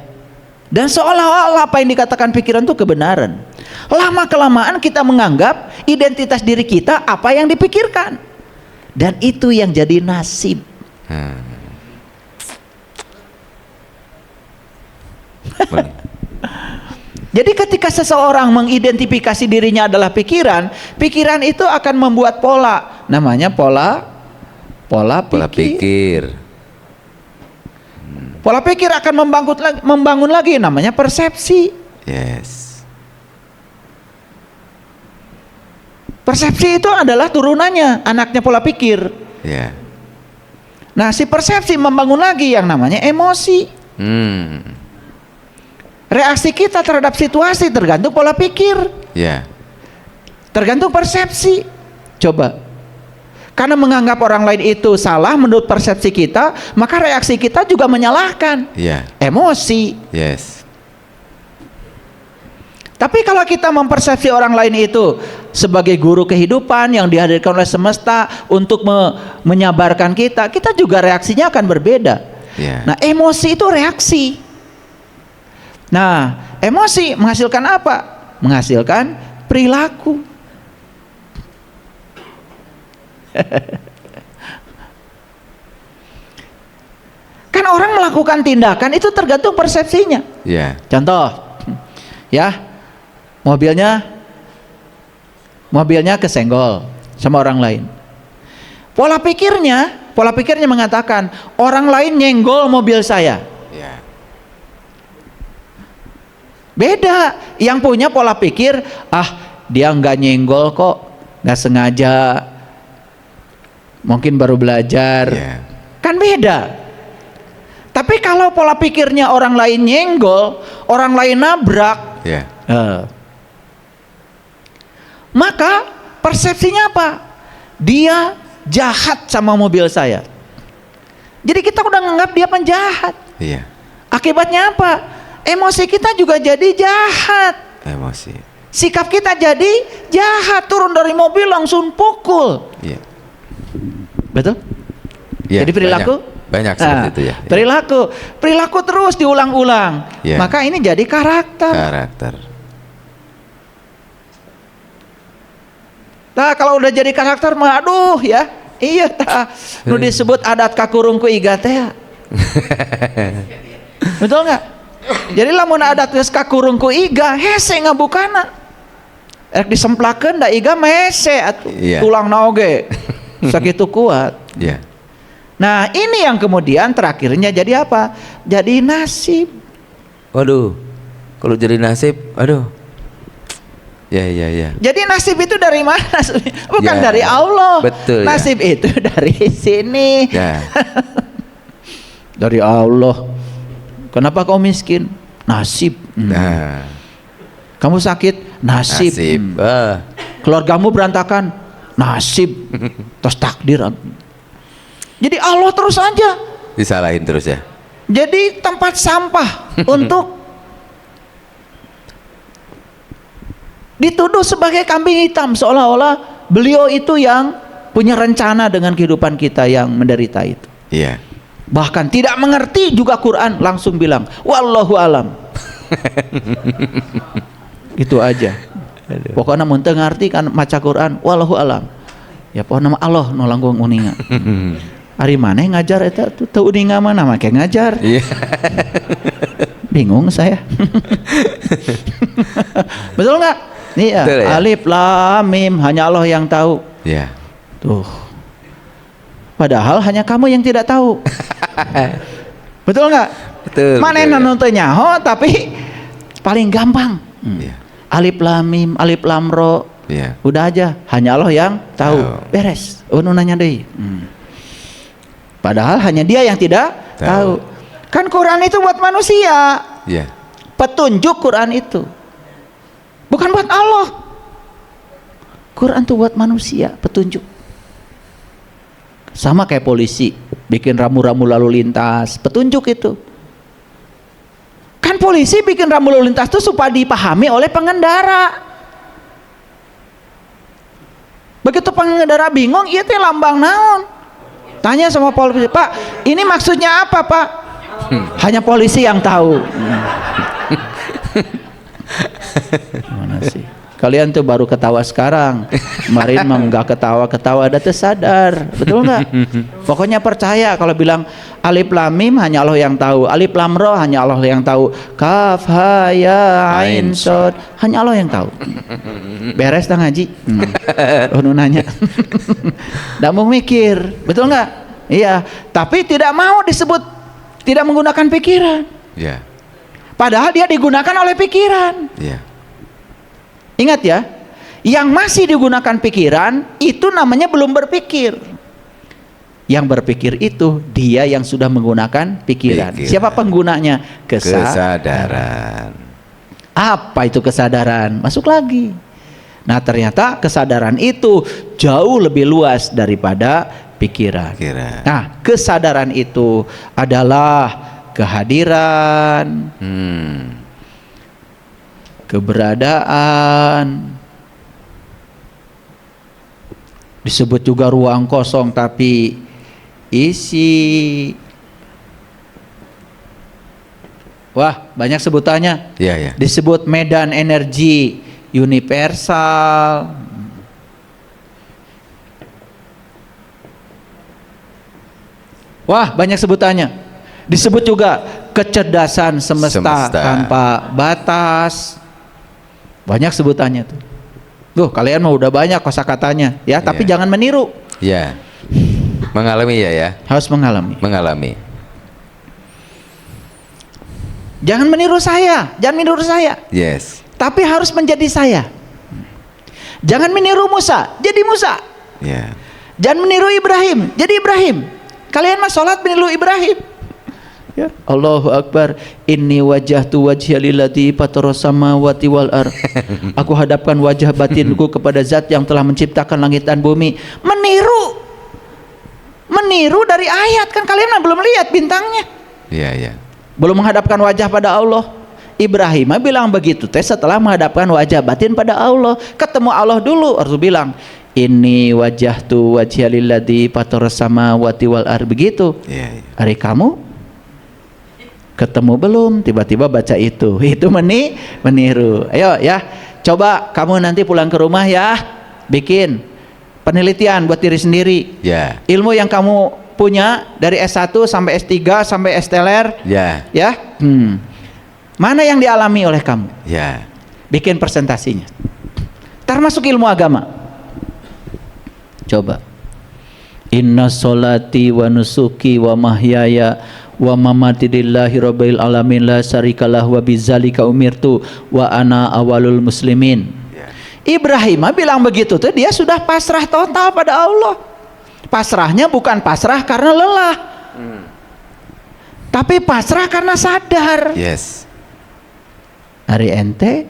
Dan seolah-olah apa yang dikatakan pikiran itu kebenaran. Lama kelamaan kita menganggap identitas diri kita apa yang dipikirkan, dan itu yang jadi nasib. Jadi ketika seseorang mengidentifikasi dirinya adalah pikiran, pikiran itu akan membuat pola, namanya pola pikir. Pola pikir akan membangun lagi, namanya persepsi. Yes. Persepsi itu adalah turunannya, anaknya pola pikir. Yeah. Nah, si persepsi membangun lagi yang namanya emosi. Reaksi kita terhadap situasi tergantung pola pikir. Yeah. Tergantung persepsi. Coba. Karena menganggap orang lain itu salah menurut persepsi kita, maka reaksi kita juga menyalahkan. Yeah. Emosi. Yes. Tapi kalau kita mempersepsi orang lain itu sebagai guru kehidupan yang dihadirkan oleh semesta untuk menyabarkan kita, kita juga reaksinya akan berbeda. Yeah. Nah, emosi itu reaksi. Nah, emosi menghasilkan apa? Menghasilkan perilaku. Kan orang melakukan tindakan itu tergantung persepsinya. Yeah. Contoh, ya, mobilnya kesenggol sama orang lain. Pola pikirnya mengatakan orang lain nyenggol mobil saya. Yeah. Beda, yang punya pola pikir, dia nggak nyenggol kok, nggak sengaja, mungkin baru belajar. Yeah. Kan beda. Tapi kalau pola pikirnya orang lain nyenggol, orang lain nabrak, Yeah. maka persepsinya apa? Dia jahat sama mobil saya. Jadi kita udah nganggap dia penjahat. Yeah. Akibatnya apa? Emosi kita juga jadi jahat. Emosi. Sikap kita jadi jahat, turun dari mobil langsung pukul. Yeah. Betul? Yeah, Jadi perilaku banyak seperti itu ya. Perilaku terus diulang-ulang. Yeah. Maka ini jadi karakter. Nah, kalau udah jadi karakter mah aduh ya. Iya tah. Nu disebut adat kakurungku iga teh. Betul nggak? Jadi lamun adat geus kakurungku iga hese ngabukana. Rek disemplakeun da iga mese atuh. Yeah. Tulang naoge. Sakitu kuat. Yeah. Nah, ini yang kemudian terakhirnya jadi apa? Jadi nasib. Waduh. Kalau jadi nasib, aduh. Ya. Jadi nasib itu dari mana? Bukan Ya, dari Allah. betul, Nasib itu dari sini. Ya. Dari Allah. Kenapa kau miskin? Nasib. Nah, Kamu sakit? Nasib. Keluargamu berantakan? Nasib. Terus takdir. Jadi Allah terus aja disalahin terus ya. jadi tempat sampah untuk dituduh sebagai kambing hitam, seolah-olah beliau itu yang punya rencana dengan kehidupan kita yang menderita itu. Iya. Bahkan tidak mengerti juga Quran, langsung bilang wallahu alam. Gitu aja. Pokoknya mun teu ngarti kan maca Quran wallahu alam. Ya pokoknya Allah nu langkung uninga. Ari maneh ngajar eta teu uninga mana make ngajar. Iya. Bingung saya. Betul nggak? Iya. Betul, ya? Alif lam mim hanya Allah yang tahu. Iya. Tuh. Padahal hanya kamu yang tidak tahu. Betul nggak? Betul. Mana betul, nonton nyaho tapi paling gampang. Iya. Alif lam mim, alif lam ro. Iya. Udah aja, hanya Allah yang tahu. Beres. Nu nanya deui. Padahal hanya Dia yang tidak tahu. Kan Quran itu buat manusia. Iya. Petunjuk Quran itu. Bukan buat Allah. Quran tuh buat manusia, petunjuk. Sama kayak polisi bikin rambu-rambu lalu lintas, petunjuk itu. Kan polisi bikin rambu lalu lintas itu supaya dipahami oleh pengendara. Begitu pengendara bingung, iya teh lambang naon? Tanya sama polisi, Pak, ini maksudnya apa, Pak? Hanya polisi yang tahu. Gimana sih? Kalian tuh baru ketawa sekarang. Kemarin mah nggak ketawa-ketawa, ada tersadar, betul nggak? Pokoknya percaya kalau bilang alif lam mim hanya Allah yang tahu, alif lam ra hanya Allah yang tahu, kaf ha ya ain shad hanya Allah yang tahu. Beres dah ngaji. Nu nanya. Nggak mau mikir, betul nggak? Iya. Tapi tidak mau disebut tidak menggunakan pikiran. Ya. Padahal dia digunakan oleh pikiran. Ya. Ingat ya, yang masih digunakan pikiran itu namanya belum berpikir. Yang berpikir itu dia yang sudah menggunakan pikiran. Siapa penggunanya? Kesadaran. Apa itu kesadaran? Masuk lagi. Nah, ternyata kesadaran itu jauh lebih luas daripada pikiran. Nah, kesadaran itu adalah kehadiran, keberadaan, disebut juga ruang kosong tapi isi. Wah, banyak sebutannya. Ya, ya. Disebut medan energi universal. Wah, banyak sebutannya. Disebut juga kecerdasan semesta tanpa batas. Banyak sebutannya tuh. Tuh, kalian mah udah banyak kosakatanya ya, tapi jangan meniru. Ya. Mengalami ya. Harus mengalami. Mengalami. Jangan meniru saya, jangan meniru saya. Yes. Tapi harus menjadi saya. Jangan meniru Musa, jadi Musa. Ya. Jangan meniru Ibrahim, jadi Ibrahim. Kalian mah sholat meniru Ibrahim. Ya. Allahu Akbar. Inni wajjahtu wajhiya lillati fatara samawati wal ardh. Aku hadapkan wajah batinku kepada zat yang telah menciptakan langit dan bumi. Meniru dari ayat, kan kalian belum lihat bintangnya. Iya, iya. Belum menghadapkan wajah pada Allah. Ibrahim bilang begitu teh setelah menghadapkan wajah batin pada Allah. Ketemu Allah dulu, harus bilang inni wajjahtu wajhiya lillati fatara samawati wal ardh. Begitu. Iya, iya. Hari kamu ketemu belum? Tiba-tiba baca itu meniru. Ayo ya, coba kamu nanti pulang ke rumah ya, bikin penelitian buat diri sendiri. Ya. Ilmu yang kamu punya dari S1 sampai S3 sampai S-teler. Ya. Ya. Mana yang dialami oleh kamu? Ya. Bikin presentasinya. Termasuk ilmu agama. Coba. Inna sholati wa nusuki wa mahyaya wa mamati lillahi rabbil alamin la syarikalah wa bidzalika umirtu wa ana awalul muslimin. Ibrahim bilang begitu tuh dia sudah pasrah total pada Allah. Pasrahnya bukan pasrah karena lelah, tapi pasrah karena sadar. Yes. Hari ente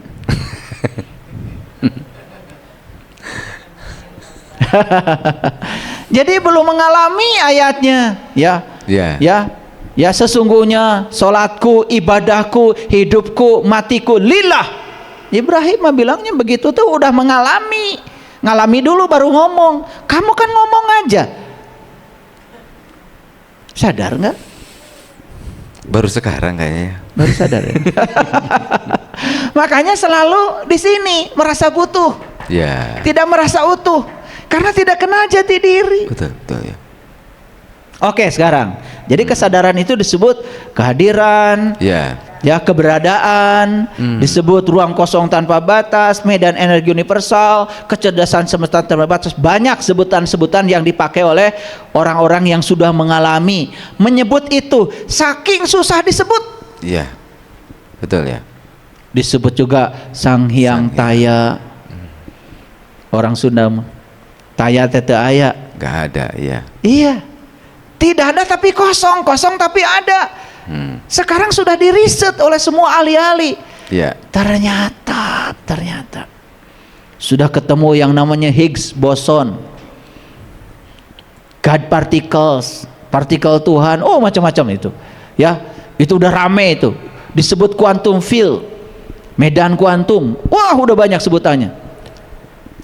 jadi belum mengalami ayatnya ya. Ya sesungguhnya solatku, ibadahku, hidupku, matiku lillah. Ibrahim bilangnya begitu tuh udah mengalami. Ngalami dulu baru ngomong. Kamu kan ngomong aja. Sadar nggak? Baru sekarang kayaknya. Baru sadar ya? Makanya selalu di sini merasa butuh. Ya. Tidak merasa utuh. Karena tidak kenal jati diri. Betul, betul ya. Oke, sekarang. Jadi kesadaran itu disebut kehadiran, ya keberadaan, disebut ruang kosong tanpa batas, medan energi universal, kecerdasan semesta tanpa batas. Banyak sebutan-sebutan yang dipakai oleh orang-orang yang sudah mengalami. Menyebut itu saking susah disebut. Iya. Betul ya. Disebut juga Sang Hyang Taya. Orang Sunda Taya tete aya. Gak ada, iya. Iya. Tidak ada tapi kosong, kosong tapi ada. Sekarang sudah diriset oleh semua ahli-ahli. Iya. Ternyata sudah ketemu yang namanya Higgs boson, God particles, partikel Tuhan, oh macam-macam itu. Ya, itu udah rame itu. Disebut quantum field, medan kuantum. Wah, udah banyak sebutannya.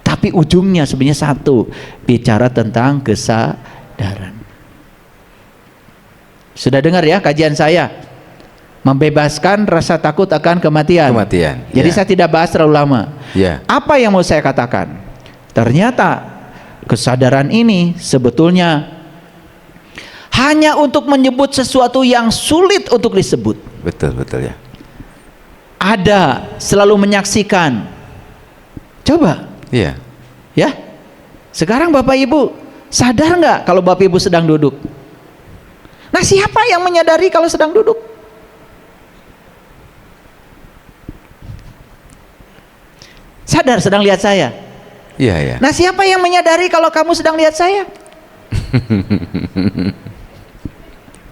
Tapi ujungnya sebenarnya satu, bicara tentang kesadaran. Sudah dengar ya kajian saya? Membebaskan rasa takut akan kematian. Jadi saya tidak bahas terlalu lama. Apa yang mau saya katakan? Ternyata kesadaran ini sebetulnya hanya untuk menyebut sesuatu yang sulit untuk disebut. Betul ya. Ada, selalu menyaksikan. Coba. Iya. Ya. Sekarang Bapak Ibu sadar nggak kalau Bapak Ibu sedang duduk? Nah, siapa yang menyadari kalau sedang duduk? Sadar sedang lihat saya? Iya. Nah, siapa yang menyadari kalau kamu sedang lihat saya?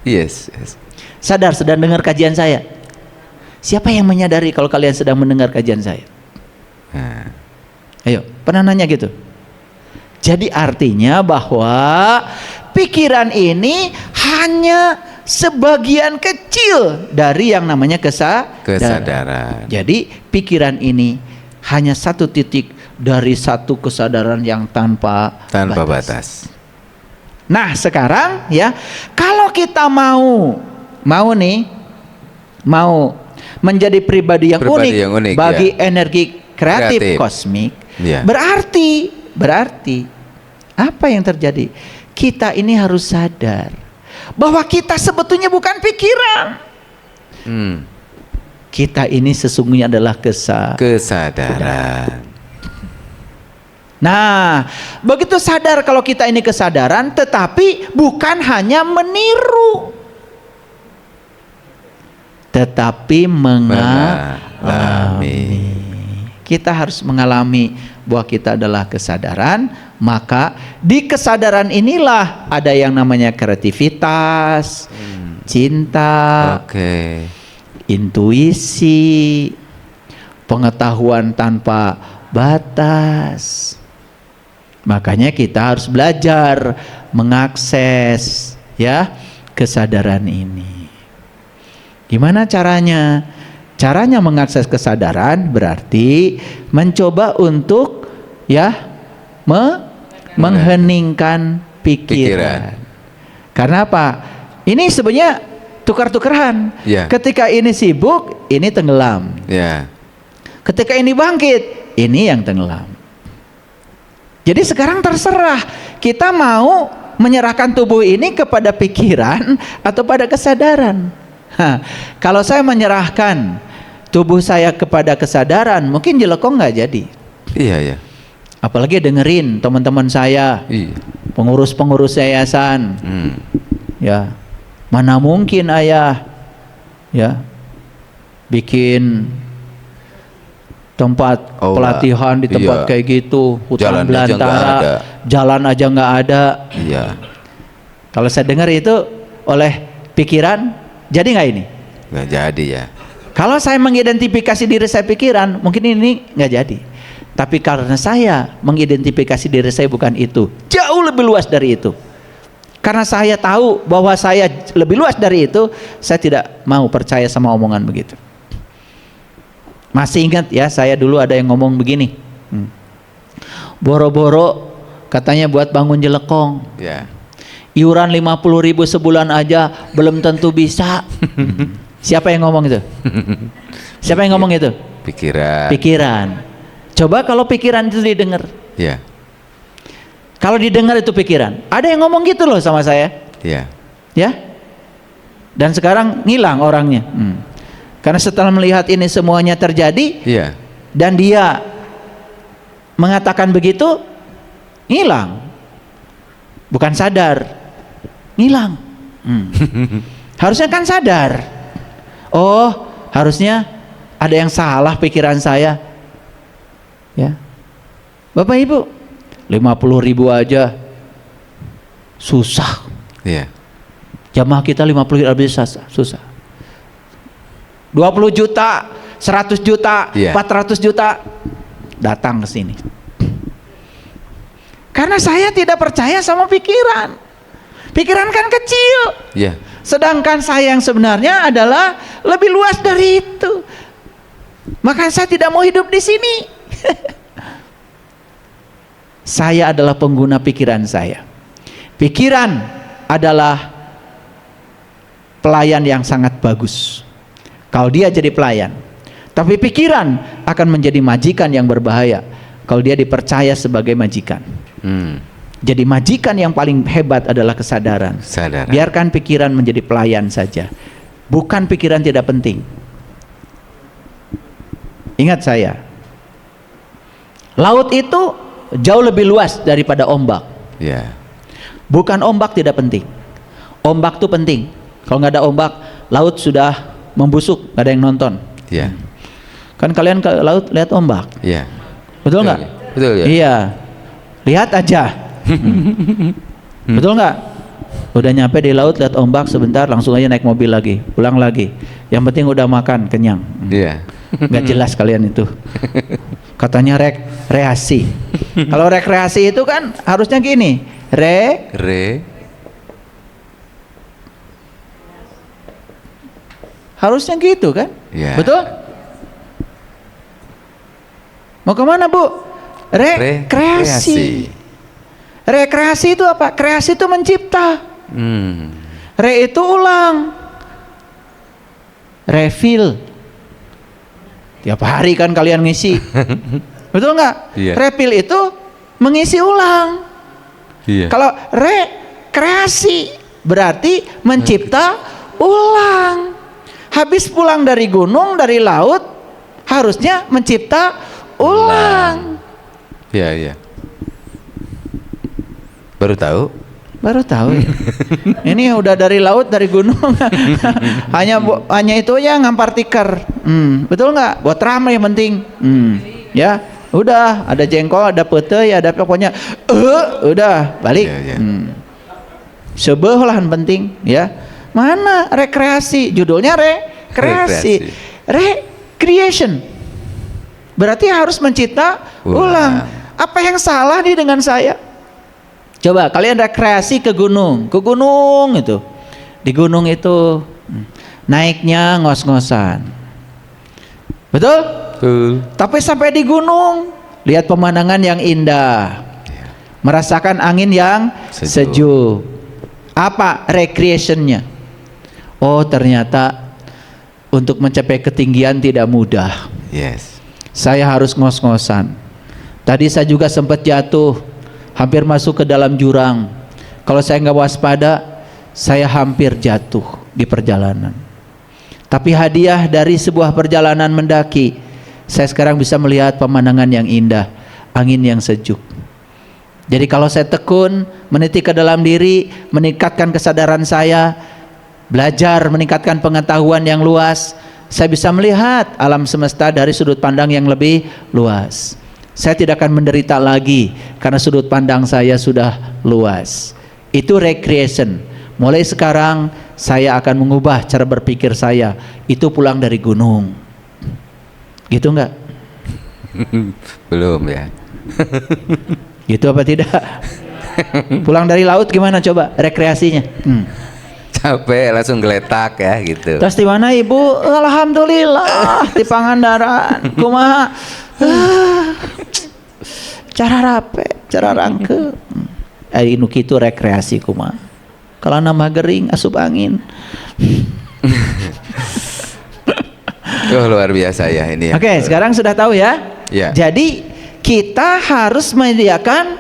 Yes. Sadar sedang dengar kajian saya? Siapa yang menyadari kalau kalian sedang mendengar kajian saya? Ayo, pernah nanya gitu? Jadi artinya bahwa pikiran ini hanya sebagian kecil dari yang namanya kesadaran. Jadi pikiran ini hanya satu titik dari satu kesadaran yang tanpa batas. Nah, sekarang ya, kalau kita mau menjadi pribadi yang unik bagi energi kreatif kosmik, berarti apa yang terjadi? Kita ini harus sadar bahwa kita sebetulnya bukan pikiran. Kita ini sesungguhnya adalah kesadaran. Nah, begitu sadar kalau kita ini kesadaran, tetapi bukan hanya meniru, tetapi mengalami. Kita harus mengalami bahwa kita adalah kesadaran. Maka di kesadaran inilah ada yang namanya kreativitas, cinta, intuisi, pengetahuan tanpa batas. Makanya kita harus belajar mengakses ya kesadaran ini. Gimana caranya? Caranya mengakses kesadaran berarti mencoba untuk ya mengheningkan pikiran. Karena apa? Ini sebenarnya tukar-tukaran. Ketika ini sibuk, ini tenggelam. Ketika ini bangkit, ini yang tenggelam. Jadi sekarang terserah kita mau menyerahkan tubuh ini kepada pikiran atau pada kesadaran. Kalau saya menyerahkan tubuh saya kepada kesadaran, mungkin jelekong nggak jadi. Iya. Apalagi dengerin teman-teman saya, pengurus-pengurus yayasan. Ya, mana mungkin ayah ya bikin tempat pelatihan di tempat kayak gitu, hutan belantara, jalan aja nggak ada. Kalau saya dengar itu oleh pikiran, jadi nggak ini? Nggak jadi ya. Kalau saya mengidentifikasi diri saya pikiran, mungkin ini nggak jadi. Tapi karena saya mengidentifikasi diri saya bukan itu, jauh lebih luas dari itu. Karena saya tahu bahwa saya lebih luas dari itu, saya tidak mau percaya sama omongan begitu. Masih ingat ya, saya dulu ada yang ngomong begini, boro-boro katanya buat bangun jelekong, iuran 50.000 sebulan aja belum tentu bisa. Siapa yang ngomong itu? Siapa yang ngomong itu? Pikiran. Coba kalau pikiran itu didengar. Kalau didengar itu pikiran. Ada yang ngomong gitu loh sama saya. Ya. Dan sekarang ngilang orangnya. Karena setelah melihat ini semuanya terjadi, dan dia mengatakan begitu, ngilang. Bukan sadar, ngilang. Harusnya kan sadar. Oh, harusnya ada yang salah pikiran saya. Ya, Bapak Ibu, 50.000 aja susah. Jamaah kita 50.000 aja susah. 20 juta, 100 juta, 400 juta datang ke sini. Karena saya tidak percaya sama pikiran. Pikiran kan kecil. Ya. Sedangkan saya yang sebenarnya adalah lebih luas dari itu. Maka saya tidak mau hidup di sini. Saya adalah pengguna pikiran saya. Pikiran adalah pelayan yang sangat bagus. Kalau dia jadi pelayan. Tapi pikiran akan menjadi majikan yang berbahaya kalau dia dipercaya sebagai majikan. Jadi majikan yang paling hebat adalah kesadaran. Biarkan pikiran menjadi pelayan saja. Bukan pikiran tidak penting. Ingat saya, laut itu jauh lebih luas daripada ombak. Bukan ombak tidak penting. Ombak itu penting. Kalau nggak ada ombak, laut sudah membusuk, nggak ada yang nonton. Kan kalian ke laut lihat ombak. Betul nggak? Betul ya. Iya. Lihat aja. Betul nggak? Udah nyampe di laut, lihat ombak sebentar, langsung aja naik mobil lagi, pulang lagi. Yang penting udah makan, kenyang. Nggak jelas kalian itu. Katanya rekreasi. Kalau rekreasi itu kan harusnya gini, harusnya gitu kan? Betul? Mau kemana Bu? Rekreasi. Rekreasi itu apa? Kreasi itu mencipta. Re itu ulang. Refill. Tiap hari kan kalian ngisi. Betul nggak? Refill itu mengisi ulang. Kalau rekreasi berarti mencipta ulang. Habis pulang dari gunung, dari laut, harusnya mencipta ulang. Baru tahu? Baru tahu ya. Ini udah dari laut, dari gunung. hanya itu aja ngampar tikar. Betul nggak? Buat ramai yang penting. Ya, udah ada jengkol, ada pete, ya ada pokoknya. Udah balik. Sebuah lahan penting. Ya, mana rekreasi? Judulnya rekreasi. Recreation. Berarti harus mencipta ulang. Apa yang salah nih dengan saya? Coba kalian rekreasi ke gunung itu. Di gunung itu naiknya ngos-ngosan. Betul? Tapi sampai di gunung lihat pemandangan yang indah. Merasakan angin yang sejuk. Apa recreationnya? Oh, ternyata untuk mencapai ketinggian tidak mudah. Saya harus ngos-ngosan. Tadi saya juga sempat jatuh, hampir masuk ke dalam jurang. Kalau saya nggak waspada, saya hampir jatuh di perjalanan. Tapi hadiah dari sebuah perjalanan mendaki, saya sekarang bisa melihat pemandangan yang indah, angin yang sejuk. Jadi kalau saya tekun, meniti ke dalam diri, meningkatkan kesadaran saya, belajar meningkatkan pengetahuan yang luas, saya bisa melihat alam semesta dari sudut pandang yang lebih luas. Saya tidak akan menderita lagi karena sudut pandang saya sudah luas. Itu recreation. Mulai sekarang saya akan mengubah cara berpikir saya. Itu pulang dari gunung. Gitu enggak? Belum ya. Gitu apa tidak? Pulang dari laut gimana coba rekreasinya? Capek langsung geletak ya gitu. Terus di mana Ibu? Alhamdulillah di Pangandaran. Kumaha? Cara rape, cara rangke. Inu kitu rekreasi kumaha. Kalau nama gering asup angin. Luar biasa ya ini. Oke, sekarang sudah tahu ya? Jadi kita harus menyediakan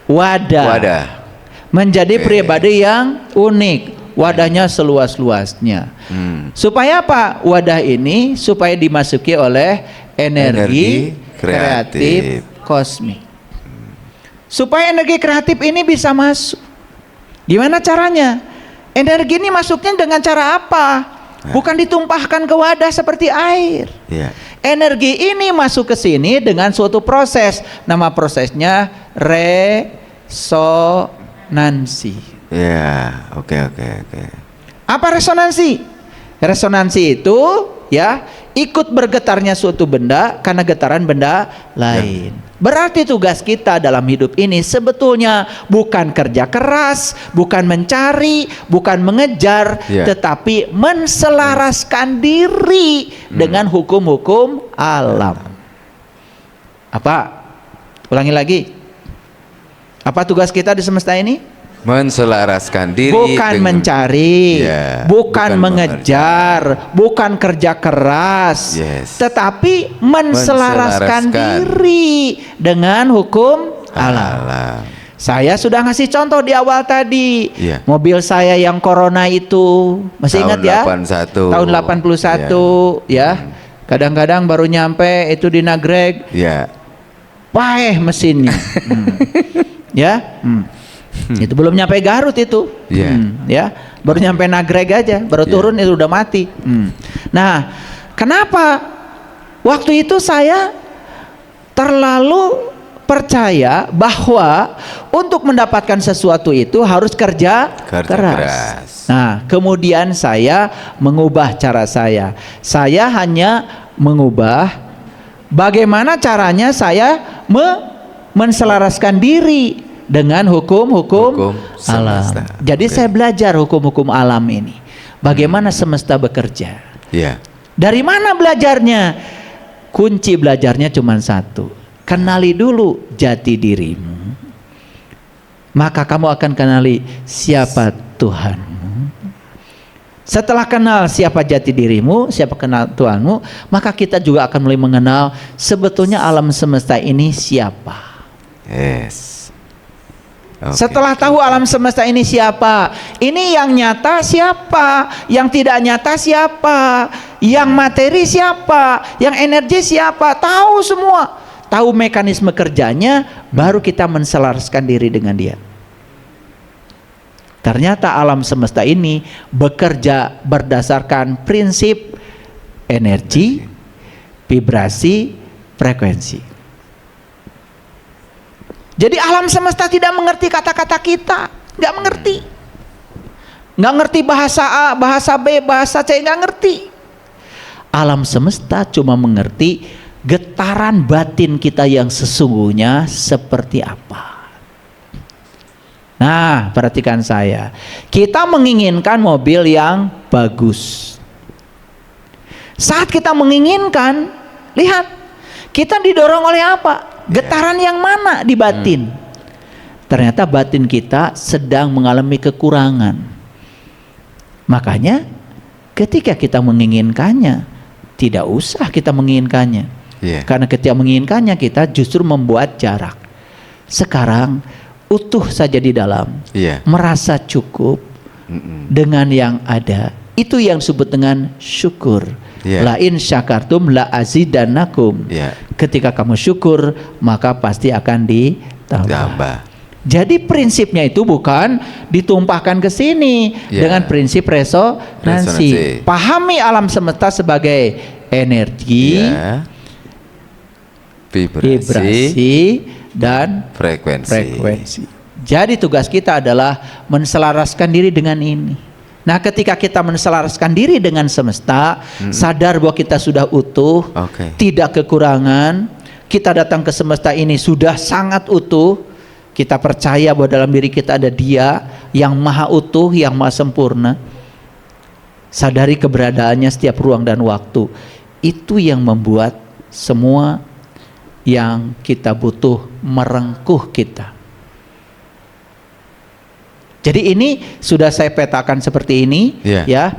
wadah. Menjadi pribadi yang unik. Wadahnya seluas-luasnya. Supaya apa? Wadah ini supaya dimasuki oleh energi kreatif kosmik. Supaya energi kreatif ini bisa masuk. Gimana caranya? Energi ini masuknya dengan cara apa? Bukan ditumpahkan ke wadah seperti air. Energi ini masuk ke sini dengan suatu proses. Nama prosesnya resonansi. Oke. Apa resonansi? Resonansi itu ya ikut bergetarnya suatu benda karena getaran benda lain. Berarti tugas kita dalam hidup ini sebetulnya bukan kerja keras, bukan mencari, bukan mengejar, tetapi menselaraskan diri dengan hukum-hukum alam. Apa? Ulangi lagi. Apa tugas kita di semesta ini? Menselaraskan diri, bukan mencari, bukan mengejar, bukan kerja keras, tetapi menselaraskan diri dengan hukum alam. Saya sudah ngasih contoh di awal tadi. Mobil saya yang corona itu, masih ingat ya? Tahun 81 ya. Kadang-kadang baru nyampe itu di Nagreg. Paeh mesinnya. Ya. Itu belum nyampe Garut itu. Ya, baru nyampe Nagreg aja, baru turun itu udah mati. Nah, kenapa waktu itu saya terlalu percaya bahwa untuk mendapatkan sesuatu itu harus kerja keras. Nah, kemudian saya mengubah cara saya. Saya hanya mengubah bagaimana caranya saya menselaraskan diri dengan hukum-hukum alam. Jadi saya belajar hukum-hukum alam ini. Bagaimana semesta bekerja. Dari mana belajarnya? Kunci belajarnya cuma satu. Kenali dulu jati dirimu. Maka kamu akan kenali siapa Tuhanmu. Setelah kenal siapa jati dirimu, siapa kenal Tuhanmu, maka kita juga akan mulai mengenal sebetulnya alam semesta ini siapa. Setelah tahu alam semesta ini siapa, ini yang nyata siapa, yang tidak nyata siapa, yang materi siapa, yang energi siapa, tahu semua, tahu mekanisme kerjanya, baru kita menselaraskan diri dengan dia. Ternyata alam semesta ini bekerja berdasarkan prinsip energi, vibrasi, frekuensi. Jadi alam semesta tidak mengerti kata-kata kita, nggak ngerti bahasa A, bahasa B, bahasa C, nggak ngerti. Alam semesta cuma mengerti getaran batin kita yang sesungguhnya seperti apa. Nah, perhatikan saya, kita menginginkan mobil yang bagus. Saat kita menginginkan, lihat, kita didorong oleh apa? Getaran yang mana di batin? Ternyata batin kita sedang mengalami kekurangan. Makanya ketika kita menginginkannya, tidak usah kita menginginkannya. Karena ketika menginginkannya kita justru membuat jarak. Sekarang utuh saja di dalam, merasa cukup dengan yang ada. Itu yang disebut dengan syukur. La in syakartum la azidannakum. Ketika kamu syukur, maka pasti akan ditambah. Jadi prinsipnya itu bukan ditumpahkan ke sini dengan prinsip resonansi. Pahami alam semesta sebagai energi, vibrasi dan frekuensi. Jadi tugas kita adalah menselaraskan diri dengan ini. Nah, ketika kita menselaraskan diri dengan semesta, sadar bahwa kita sudah utuh, tidak kekurangan, kita datang ke semesta ini sudah sangat utuh, kita percaya bahwa dalam diri kita ada Dia yang maha utuh, yang maha sempurna. Sadari keberadaannya setiap ruang dan waktu. Itu yang membuat semua yang kita butuh merengkuh kita. Jadi ini sudah saya petakan seperti ini, ya.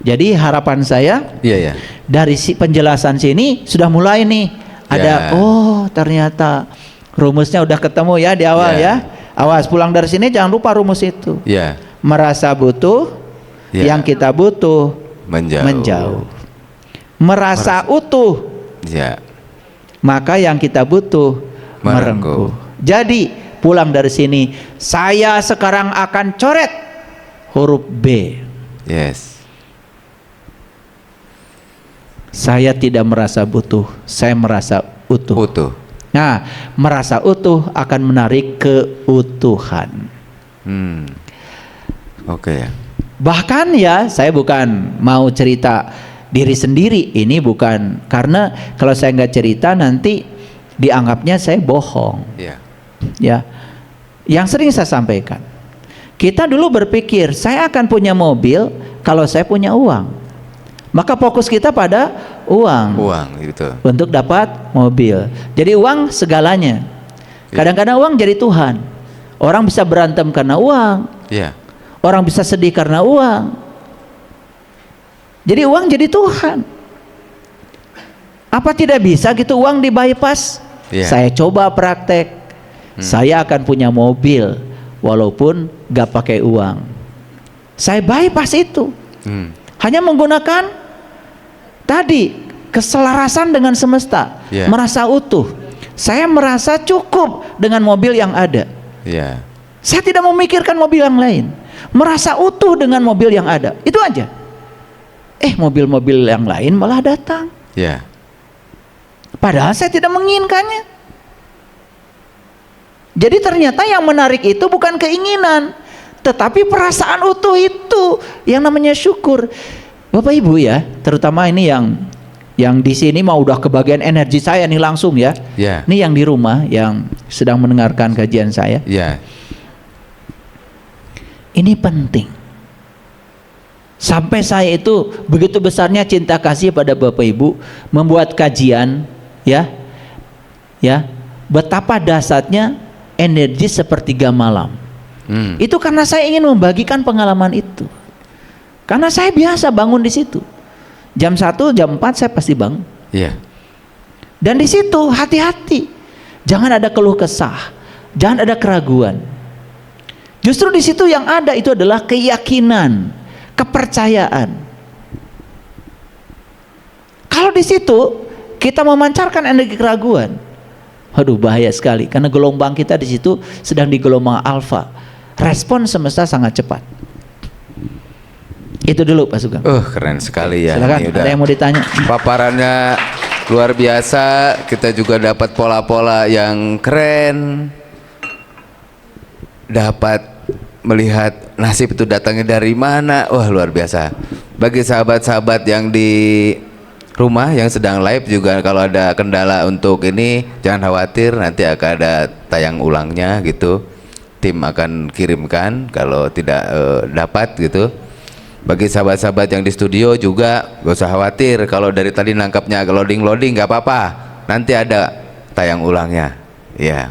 Jadi harapan saya dari penjelasan sini sudah mulai nih ada oh ternyata rumusnya udah ketemu ya di awal ya. Awas pulang dari sini jangan lupa rumus itu. Merasa butuh, yang kita butuh menjauh. Merasa utuh, maka yang kita butuh merengkuh. Jadi pulang dari sini, saya sekarang akan coret huruf B. Saya tidak merasa butuh, saya merasa utuh. Nah, merasa utuh akan menarik keutuhan. Oke ya. Bahkan ya, saya bukan mau cerita diri sendiri. Ini bukan, karena kalau saya nggak cerita nanti dianggapnya saya bohong. Ya, yang sering saya sampaikan, kita dulu berpikir saya akan punya mobil kalau saya punya uang, maka fokus kita pada uang gitu, untuk dapat mobil. Jadi uang segalanya. Kadang-kadang uang jadi Tuhan. Orang bisa berantem karena uang, orang bisa sedih karena uang. Jadi uang jadi Tuhan. Apa tidak bisa gitu uang di bypass? Saya coba praktek. Saya akan punya mobil walaupun gak pakai uang. Saya bypass itu. Hanya menggunakan tadi keselarasan dengan semesta, merasa utuh. Saya merasa cukup dengan mobil yang ada. Saya tidak memikirkan mobil yang lain. Merasa utuh dengan mobil yang ada. Itu aja. Mobil-mobil yang lain malah datang. Padahal saya tidak menginginkannya. Jadi ternyata yang menarik itu bukan keinginan, tetapi perasaan utuh itu yang namanya syukur. Bapak Ibu ya, terutama ini yang di sini mau udah kebagian energi saya nih langsung ya. Ini yang di rumah yang sedang mendengarkan kajian saya. Ini penting. Sampai saya itu begitu besarnya cinta kasih pada Bapak Ibu membuat kajian ya. Betapa dahsyatnya energi sepertiga malam. Itu karena saya ingin membagikan pengalaman itu. Karena saya biasa bangun di situ. Jam 1, jam 4 saya pasti bangun. Dan di situ hati-hati. Jangan ada keluh kesah, jangan ada keraguan. Justru di situ yang ada itu adalah keyakinan, kepercayaan. Kalau di situ kita memancarkan energi keraguan, aduh bahaya sekali, karena gelombang kita di situ sedang di gelombang alfa. Respon semesta sangat cepat. Itu dulu Pak Sugeng. Keren sekali ya. Silakan, ada yang mau ditanya? Paparannya luar biasa. Kita juga dapat pola-pola yang keren. Dapat melihat nasib itu datangnya dari mana. Wah, luar biasa. Bagi sahabat-sahabat yang di rumah yang sedang live juga, kalau ada kendala untuk ini jangan khawatir, nanti akan ada tayang ulangnya gitu. Tim akan kirimkan kalau tidak dapat gitu. Bagi sahabat-sahabat yang di studio juga gak usah khawatir, kalau dari tadi nangkapnya loading gak apa-apa, nanti ada tayang ulangnya ya.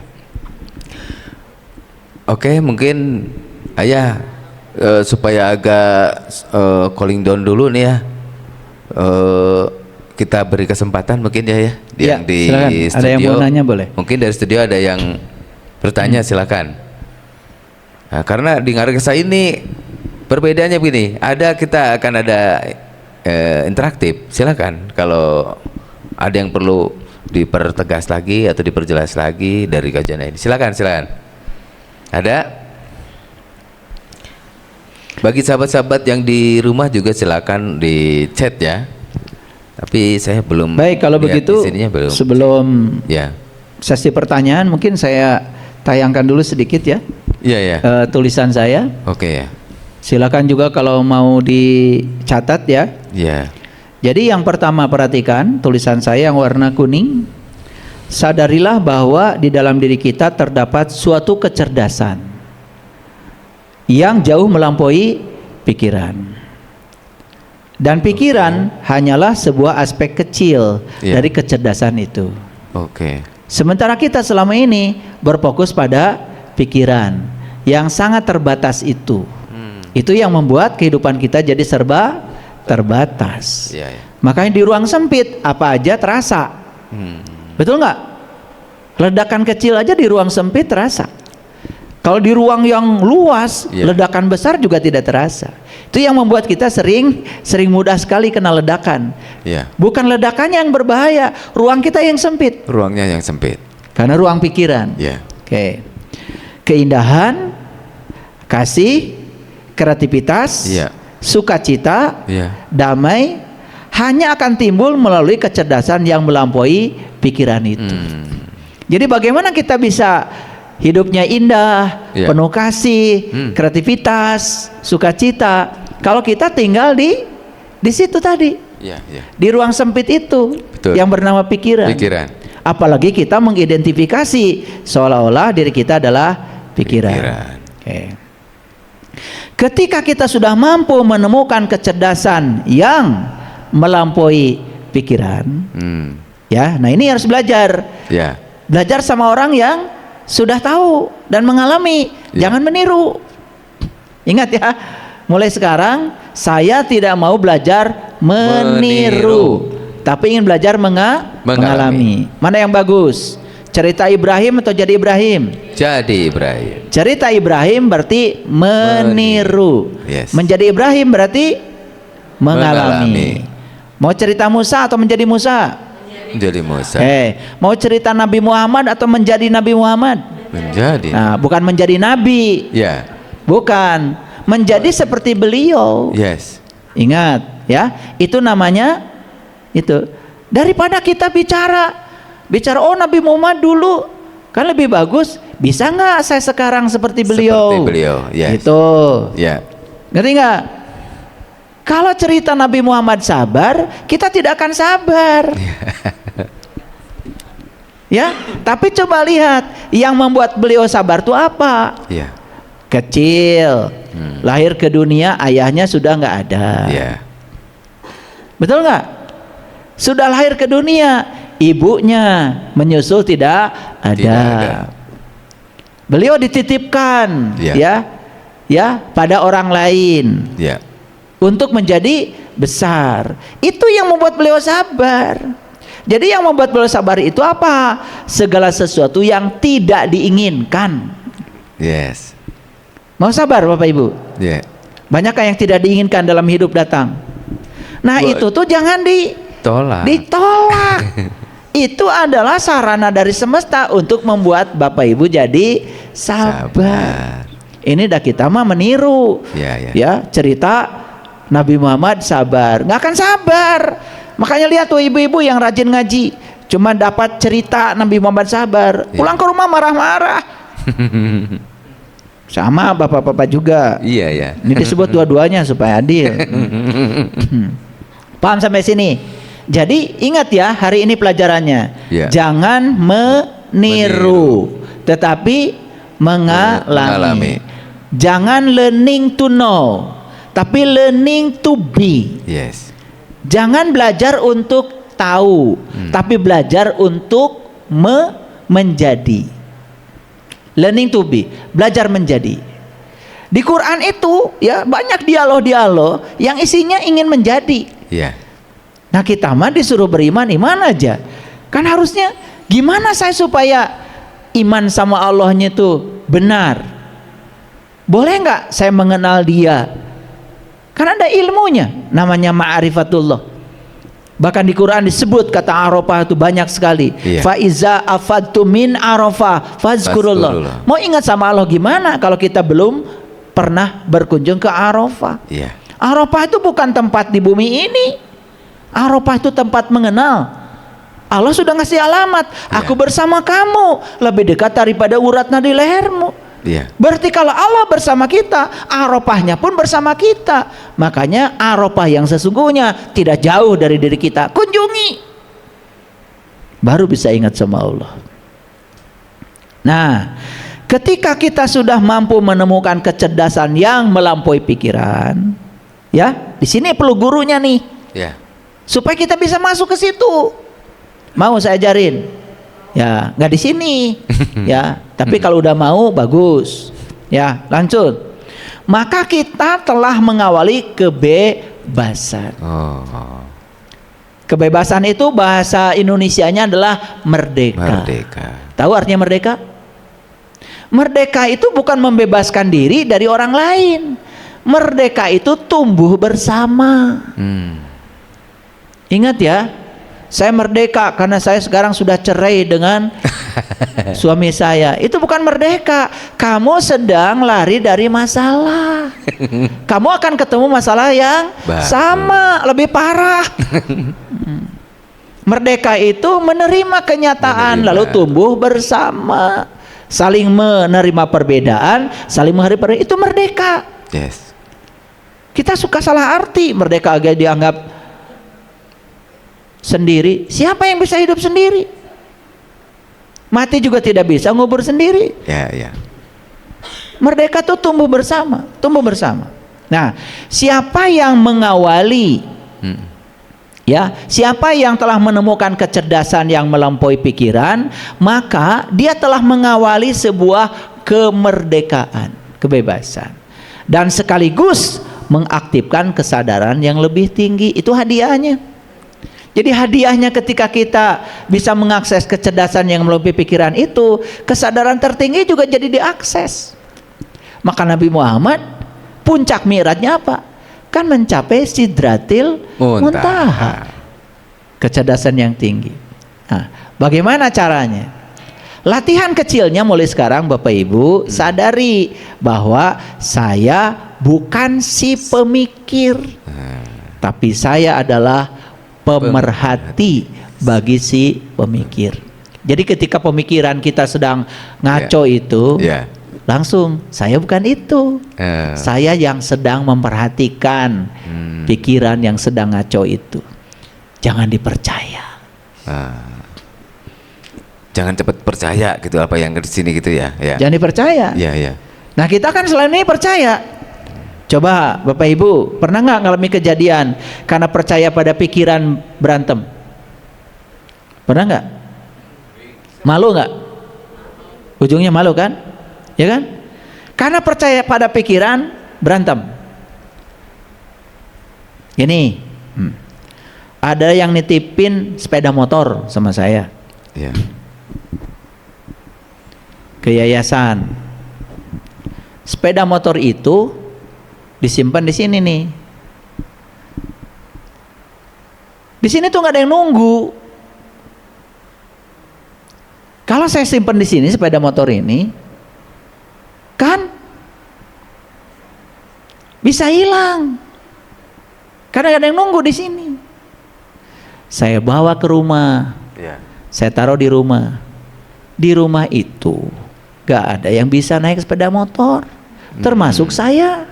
Oke, mungkin Ayah supaya agak calling down dulu nih ya, kita beri kesempatan mungkin ya yang di silakan. studio. Ada yang mau nanya boleh? Mungkin dari studio ada yang bertanya, silakan. Nah, karena di Ngareksa ini perbedaannya begini, kita akan ada interaktif. Silakan kalau ada yang perlu dipertegas lagi atau diperjelas lagi dari kajian ini. Silakan. Ada? Bagi sahabat-sahabat yang di rumah juga silakan di chat ya. Tapi saya belum. Baik, kalau begitu sebelum sesi pertanyaan mungkin saya tayangkan dulu sedikit ya. Tulisan saya. Oke ya. Silakan juga kalau mau dicatat ya. Jadi yang pertama perhatikan tulisan saya yang warna kuning. Sadarilah bahwa di dalam diri kita terdapat suatu kecerdasan yang jauh melampaui pikiran. Dan pikiran hanyalah sebuah aspek kecil dari kecerdasan itu. Sementara kita selama ini berfokus pada pikiran yang sangat terbatas itu. Itu yang membuat kehidupan kita jadi serba terbatas. Makanya di ruang sempit apa aja terasa. Betul nggak? Ledakan kecil aja di ruang sempit terasa. Kalau di ruang yang luas, ledakan besar juga tidak terasa. Itu yang membuat kita sering mudah sekali kena ledakan. Bukan ledakannya yang berbahaya, ruang kita yang sempit. Ruangnya yang sempit. Karena ruang pikiran. Keindahan, kasih, kreativitas, sukacita, damai hanya akan timbul melalui kecerdasan yang melampaui pikiran itu. Jadi bagaimana kita bisa hidupnya indah, penuh kasih, kreativitas, sukacita, kalau kita tinggal di situ tadi. Ya, ya. Di ruang sempit itu. Betul. Yang bernama pikiran. Pikiran. Apalagi kita mengidentifikasi seolah-olah diri kita adalah pikiran. Oke. Ketika kita sudah mampu menemukan kecerdasan yang melampaui pikiran, ya, nah ini harus belajar. Ya. Belajar sama orang yang sudah tahu dan mengalami. Ya. Jangan meniru. Ingat ya, mulai sekarang saya tidak mau belajar meniru. Tapi ingin belajar mengalami. Mana yang bagus? Cerita Ibrahim atau jadi Ibrahim? Jadi Ibrahim. Cerita Ibrahim berarti meniru. Yes. Menjadi Ibrahim berarti mengalami. Mau cerita Musa atau menjadi Musa? Menjadi Musa. Mau cerita Nabi Muhammad atau menjadi Nabi Muhammad? Menjadi. Nah, bukan menjadi nabi. Ya. Bukan. Menjadi seperti beliau. Yes. Ingat ya, itu namanya itu. Daripada kita bicara oh Nabi Muhammad dulu kan lebih bagus, bisa nggak saya sekarang seperti beliau? Seperti beliau, yes. Itu. Ya. Ngerti nggak? Kalau cerita Nabi Muhammad sabar, kita tidak akan sabar. Ya, tapi coba lihat yang membuat beliau sabar itu apa? Ya. Kecil, lahir ke dunia ayahnya sudah nggak ada. Ya. Betul nggak? Sudah lahir ke dunia, ibunya menyusul tidak ada. Tidak ada. Beliau dititipkan, Ya. ya, pada orang lain, Ya. untuk menjadi besar. Itu yang membuat beliau sabar. Jadi yang membuat beliau sabar itu apa? Segala sesuatu yang tidak diinginkan. Yes. Mau sabar Bapak Ibu? Ya. Banyakkah yang tidak diinginkan dalam hidup datang? Nah, itu tuh jangan ditolak. Itu adalah sarana dari semesta untuk membuat Bapak Ibu jadi sabar. Ini dah kita mah meniru. Ya, cerita Nabi Muhammad sabar, nggak akan sabar. Makanya lihat tuh ibu-ibu yang rajin ngaji, cuma dapat cerita Nabi Muhammad sabar, pulang ke rumah marah-marah. Sama bapak-bapak juga. Iya, ya. Ini disebut dua-duanya supaya adil. Paham sampai sini? Jadi ingat ya, hari ini pelajarannya. Ya. Jangan meniru, tetapi mengalami. Jangan learning to know, tapi learning to be. Yes. Jangan belajar untuk tahu, tapi belajar untuk menjadi. Learning to be, belajar menjadi. Di Quran itu ya banyak dialog-dialog yang isinya ingin menjadi. Ya. Nah, kita mah disuruh beriman, iman aja. Kan harusnya gimana saya supaya iman sama Allahnya itu benar? Boleh nggak saya mengenal Dia? Kan ada ilmunya, namanya ma'rifatullah. Bahkan di Quran disebut kata Arafah itu banyak sekali. Iya. Faiza afadtu min Arafah fazkurullah. Mau ingat sama Allah gimana kalau kita belum pernah berkunjung ke Arafah? Iya. Arafah itu bukan tempat di bumi ini. Arafah itu tempat mengenal. Allah sudah ngasih alamat. Aku bersama kamu lebih dekat daripada urat nadi lehermu. Iya. Berarti kalau Allah bersama kita, Arafahnya pun bersama kita. Makanya Arafah yang sesungguhnya tidak jauh dari diri kita. Kunjungi, baru bisa ingat sama Allah. Nah, ketika kita sudah mampu menemukan kecerdasan yang melampaui pikiran, ya, di sini perlu gurunya nih, Ya. supaya kita bisa masuk ke situ. Mau saya ajarin? Ya, nggak di sini, ya. Tapi kalau udah mau, bagus. Ya, lanjut. Maka kita telah mengawali kebebasan. Oh. Kebebasan itu bahasa Indonesianya adalah merdeka. Merdeka. Tahu artinya merdeka? Merdeka itu bukan membebaskan diri dari orang lain. Merdeka itu tumbuh bersama. Ingat ya, saya merdeka karena saya sekarang sudah cerai dengan suami saya. Itu bukan merdeka. Kamu sedang lari dari masalah. Kamu akan ketemu masalah yang sama, lebih parah. Merdeka itu menerima kenyataan, lalu tumbuh bersama, saling menerima perbedaan, saling menghargai perbedaan. Itu merdeka. Yes. Kita suka salah arti merdeka, agak dianggap sendiri. Siapa yang bisa hidup sendiri? Mati juga tidak bisa ngubur sendiri. Ya, ya. Merdeka itu tumbuh bersama, tumbuh bersama. Nah, siapa yang mengawali? Ya, siapa yang telah menemukan kecerdasan yang melampaui pikiran, maka dia telah mengawali sebuah kemerdekaan, kebebasan, dan sekaligus mengaktifkan kesadaran yang lebih tinggi. Itu hadiahnya. Jadi hadiahnya ketika kita bisa mengakses kecerdasan yang melampaui pikiran itu, kesadaran tertinggi juga jadi diakses. Maka Nabi Muhammad puncak mi'rajnya apa? Kan mencapai sidratil muntaha, kecerdasan yang tinggi. Nah, bagaimana caranya? Latihan kecilnya mulai sekarang, Bapak Ibu, sadari bahwa saya bukan si pemikir, tapi saya adalah pemerhati bagi si pemikir. Jadi ketika pemikiran kita sedang ngaco itu, langsung saya bukan itu. Saya yang sedang memperhatikan pikiran yang sedang ngaco itu. Jangan dipercaya. Jangan cepat percaya gitu apa yang di sini gitu ya. Jangan dipercaya. Nah, kita kan selain ini percaya. Coba Bapak Ibu, pernah nggak ngalami kejadian karena percaya pada pikiran berantem? Pernah nggak? Malu nggak? Ujungnya malu kan? Ya kan? Karena percaya pada pikiran berantem. Ini ada yang nitipin sepeda motor sama saya ke yayasan. Sepeda motor itu disimpan di sini nih. Di sini tuh nggak ada yang nunggu. Kalau saya simpan di sini sepeda motor ini, kan bisa hilang. Karena ada yang nunggu di sini. Saya bawa ke rumah. Saya taruh di rumah. Di rumah itu gak ada yang bisa naik sepeda motor, termasuk saya.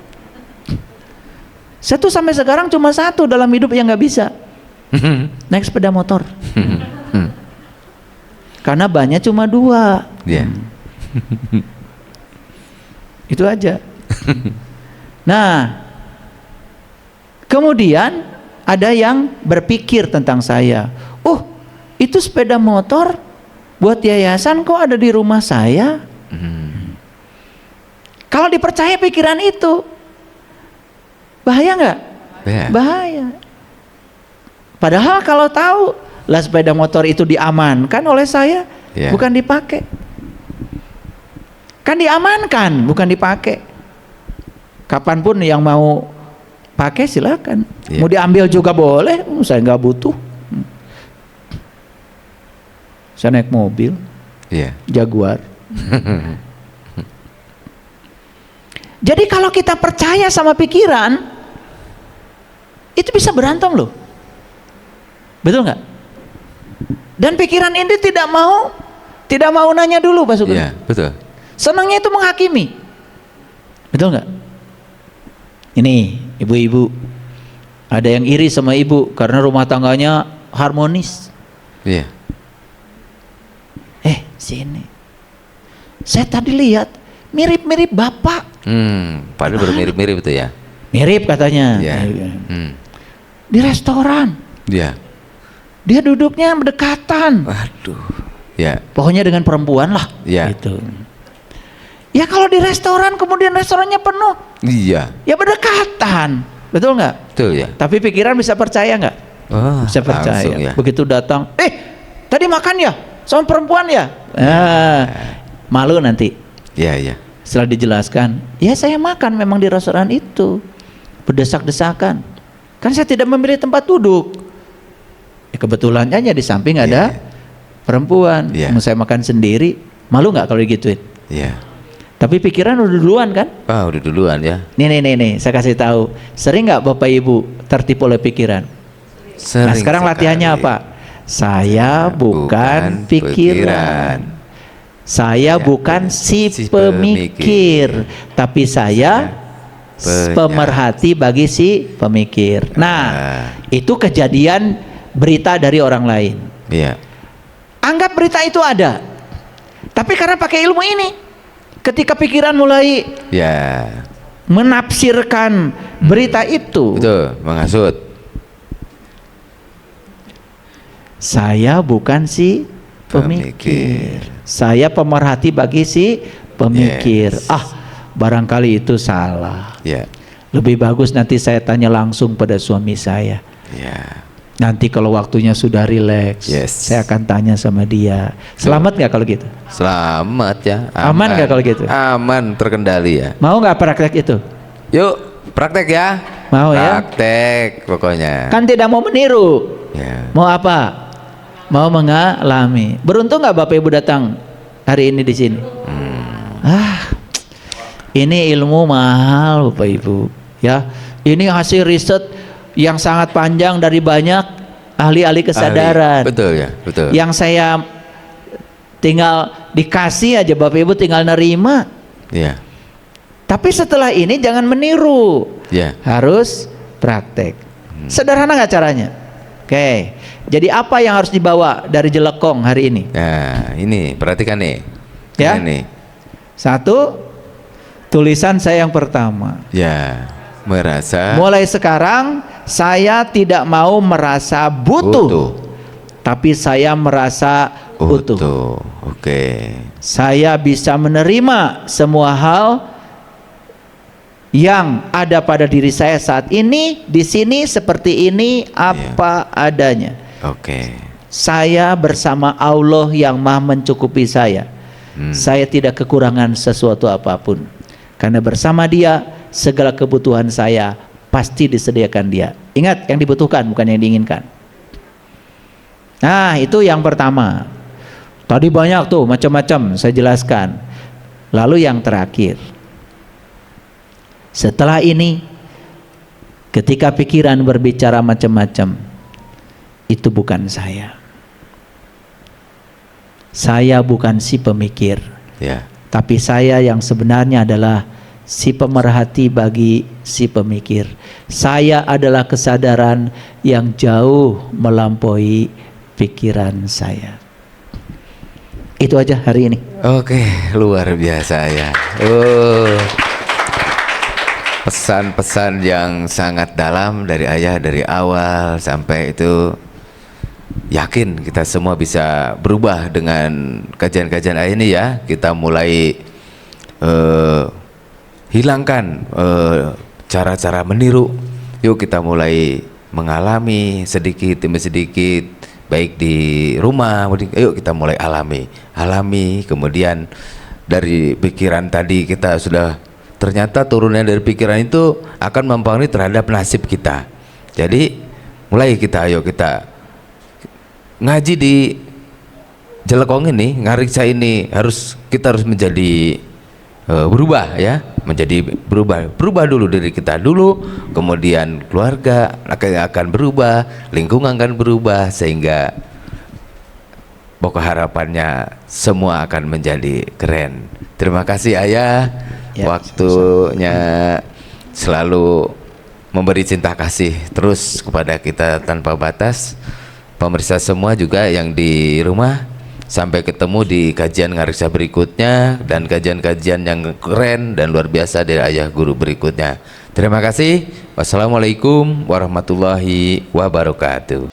Saya tuh sampai sekarang cuma satu dalam hidup yang gak bisa naik sepeda motor. Karena bannya cuma 2. Itu aja. Nah, kemudian ada yang berpikir tentang saya. Oh, itu sepeda motor buat yayasan kok ada di rumah saya. Kalau dipercaya pikiran itu, bahaya nggak? Bahaya. Padahal kalau tahu lah sepeda motor itu diamankan oleh saya, bukan dipakai. Kan diamankan, bukan dipakai. Kapanpun yang mau pakai silakan. Mau diambil juga boleh. Saya nggak butuh. Saya naik mobil, Jaguar. Jadi kalau kita percaya sama pikiran, itu bisa berantem loh. Betul nggak? Dan pikiran ini tidak mau nanya dulu, Pak Sugeng. Betul. Senangnya itu menghakimi. Betul nggak? Ini ibu-ibu, ada yang iri sama ibu karena rumah tangganya harmonis. Sini. Saya tadi lihat mirip-mirip bapak. Padahal baru mirip-mirip itu ya. Mirip katanya. Di restoran. Dia duduknya berdekatan. Waduh. Pokoknya dengan perempuan lah. Gitu. Ya kalau di restoran kemudian restorannya penuh. Ya berdekatan. Betul nggak? Betul ya. Tapi pikiran bisa percaya nggak? Bisa percaya. Begitu datang, tadi makan ya sama perempuan ya. Malu nanti. Setelah dijelaskan, ya saya makan memang di restoran itu. Berdesak-desakan. Kan saya tidak memilih tempat duduk. Kebetulan aja di samping ada perempuan. Mau saya makan sendiri, malu nggak kalau digituin? Tapi pikiran udah duluan kan? Udah duluan ya. Nih, saya kasih tahu. Sering nggak Bapak Ibu tertipu oleh pikiran? Nah, sekarang latihannya apa? Saya bukan pikiran. Saya bukan si pemikir, tapi saya pemerhati bagi si pemikir. Nah, itu kejadian berita dari orang lain. Iya. Anggap berita itu ada. Tapi karena pakai ilmu ini, ketika pikiran mulai Ya. menafsirkan berita itu, Betul, menghasut. saya bukan si pemikir. Saya pemerhati bagi si pemikir. Yes. Barangkali itu salah. Ya. Lebih bagus nanti saya tanya langsung pada suami saya. Ya. Nanti kalau waktunya sudah rileks, Yes. saya akan tanya sama dia. Selamat nggak kalau gitu? Selamat ya. Aman nggak kalau gitu? Aman, terkendali ya. Mau nggak praktek itu? Yuk, praktek ya. Mau ya? Praktek pokoknya. Kan tidak mau meniru. Ya. Mau apa? Mau mengalami. Beruntung nggak Bapak Ibu datang hari ini di sini? Ini ilmu mahal Bapak Ibu. Ya, ini hasil riset yang sangat panjang dari banyak ahli-ahli kesadaran. Betul ya, betul. Yang saya tinggal dikasih aja Bapak Ibu tinggal nerima. Ya. Tapi setelah ini jangan meniru. Ya. Harus praktek. Sederhana nggak caranya? Oke. Jadi apa yang harus dibawa dari Jelekong hari ini? Nah, ini perhatikan nih. Ya. Ini. Satu, tulisan saya yang pertama. Ya. Merasa Mulai sekarang saya tidak mau merasa butuh. Tapi saya merasa utuh. utuh. Oke. Saya bisa menerima semua hal yang ada pada diri saya saat ini, di sini seperti ini apa adanya. Oke. Saya bersama Allah yang Maha mencukupi saya. Saya tidak kekurangan sesuatu apapun. Karena bersama Dia segala kebutuhan saya pasti disediakan Dia. Ingat, yang dibutuhkan bukan yang diinginkan. Nah, itu yang pertama. Tadi banyak tuh macam-macam saya jelaskan. Lalu yang terakhir, setelah ini ketika pikiran berbicara macam-macam, itu bukan saya. Saya bukan si pemikir. Ya. Tapi saya yang sebenarnya adalah si pemerhati bagi si pemikir. Saya adalah kesadaran yang jauh melampaui pikiran saya. Itu aja hari ini. Oke, luar biasa ya. Pesan-pesan yang sangat dalam dari ayah dari awal sampai itu, yakin kita semua bisa berubah dengan kajian-kajian ayah ini ya. Kita mulai hilangkan cara-cara meniru. Yuk kita mulai mengalami sedikit demi sedikit, baik di rumah. Yuk kita mulai alami. Kemudian dari pikiran tadi kita sudah, ternyata turunnya dari pikiran itu akan mempengaruhi terhadap nasib kita. Jadi mulai ayo kita ngaji di Jelekong ini, ngariksa ini kita harus menjadi berubah ya, berubah dulu diri kita dulu, kemudian keluarga akan berubah, lingkungan akan berubah, sehingga pokok harapannya semua akan menjadi keren. Terima kasih ayah, waktunya selalu memberi cinta kasih terus kepada kita tanpa batas. Pemirsa semua juga yang di rumah, sampai ketemu di kajian ngariksa berikutnya dan kajian-kajian yang keren dan luar biasa dari ayah guru berikutnya. Terima kasih. Wassalamualaikum warahmatullahi wabarakatuh.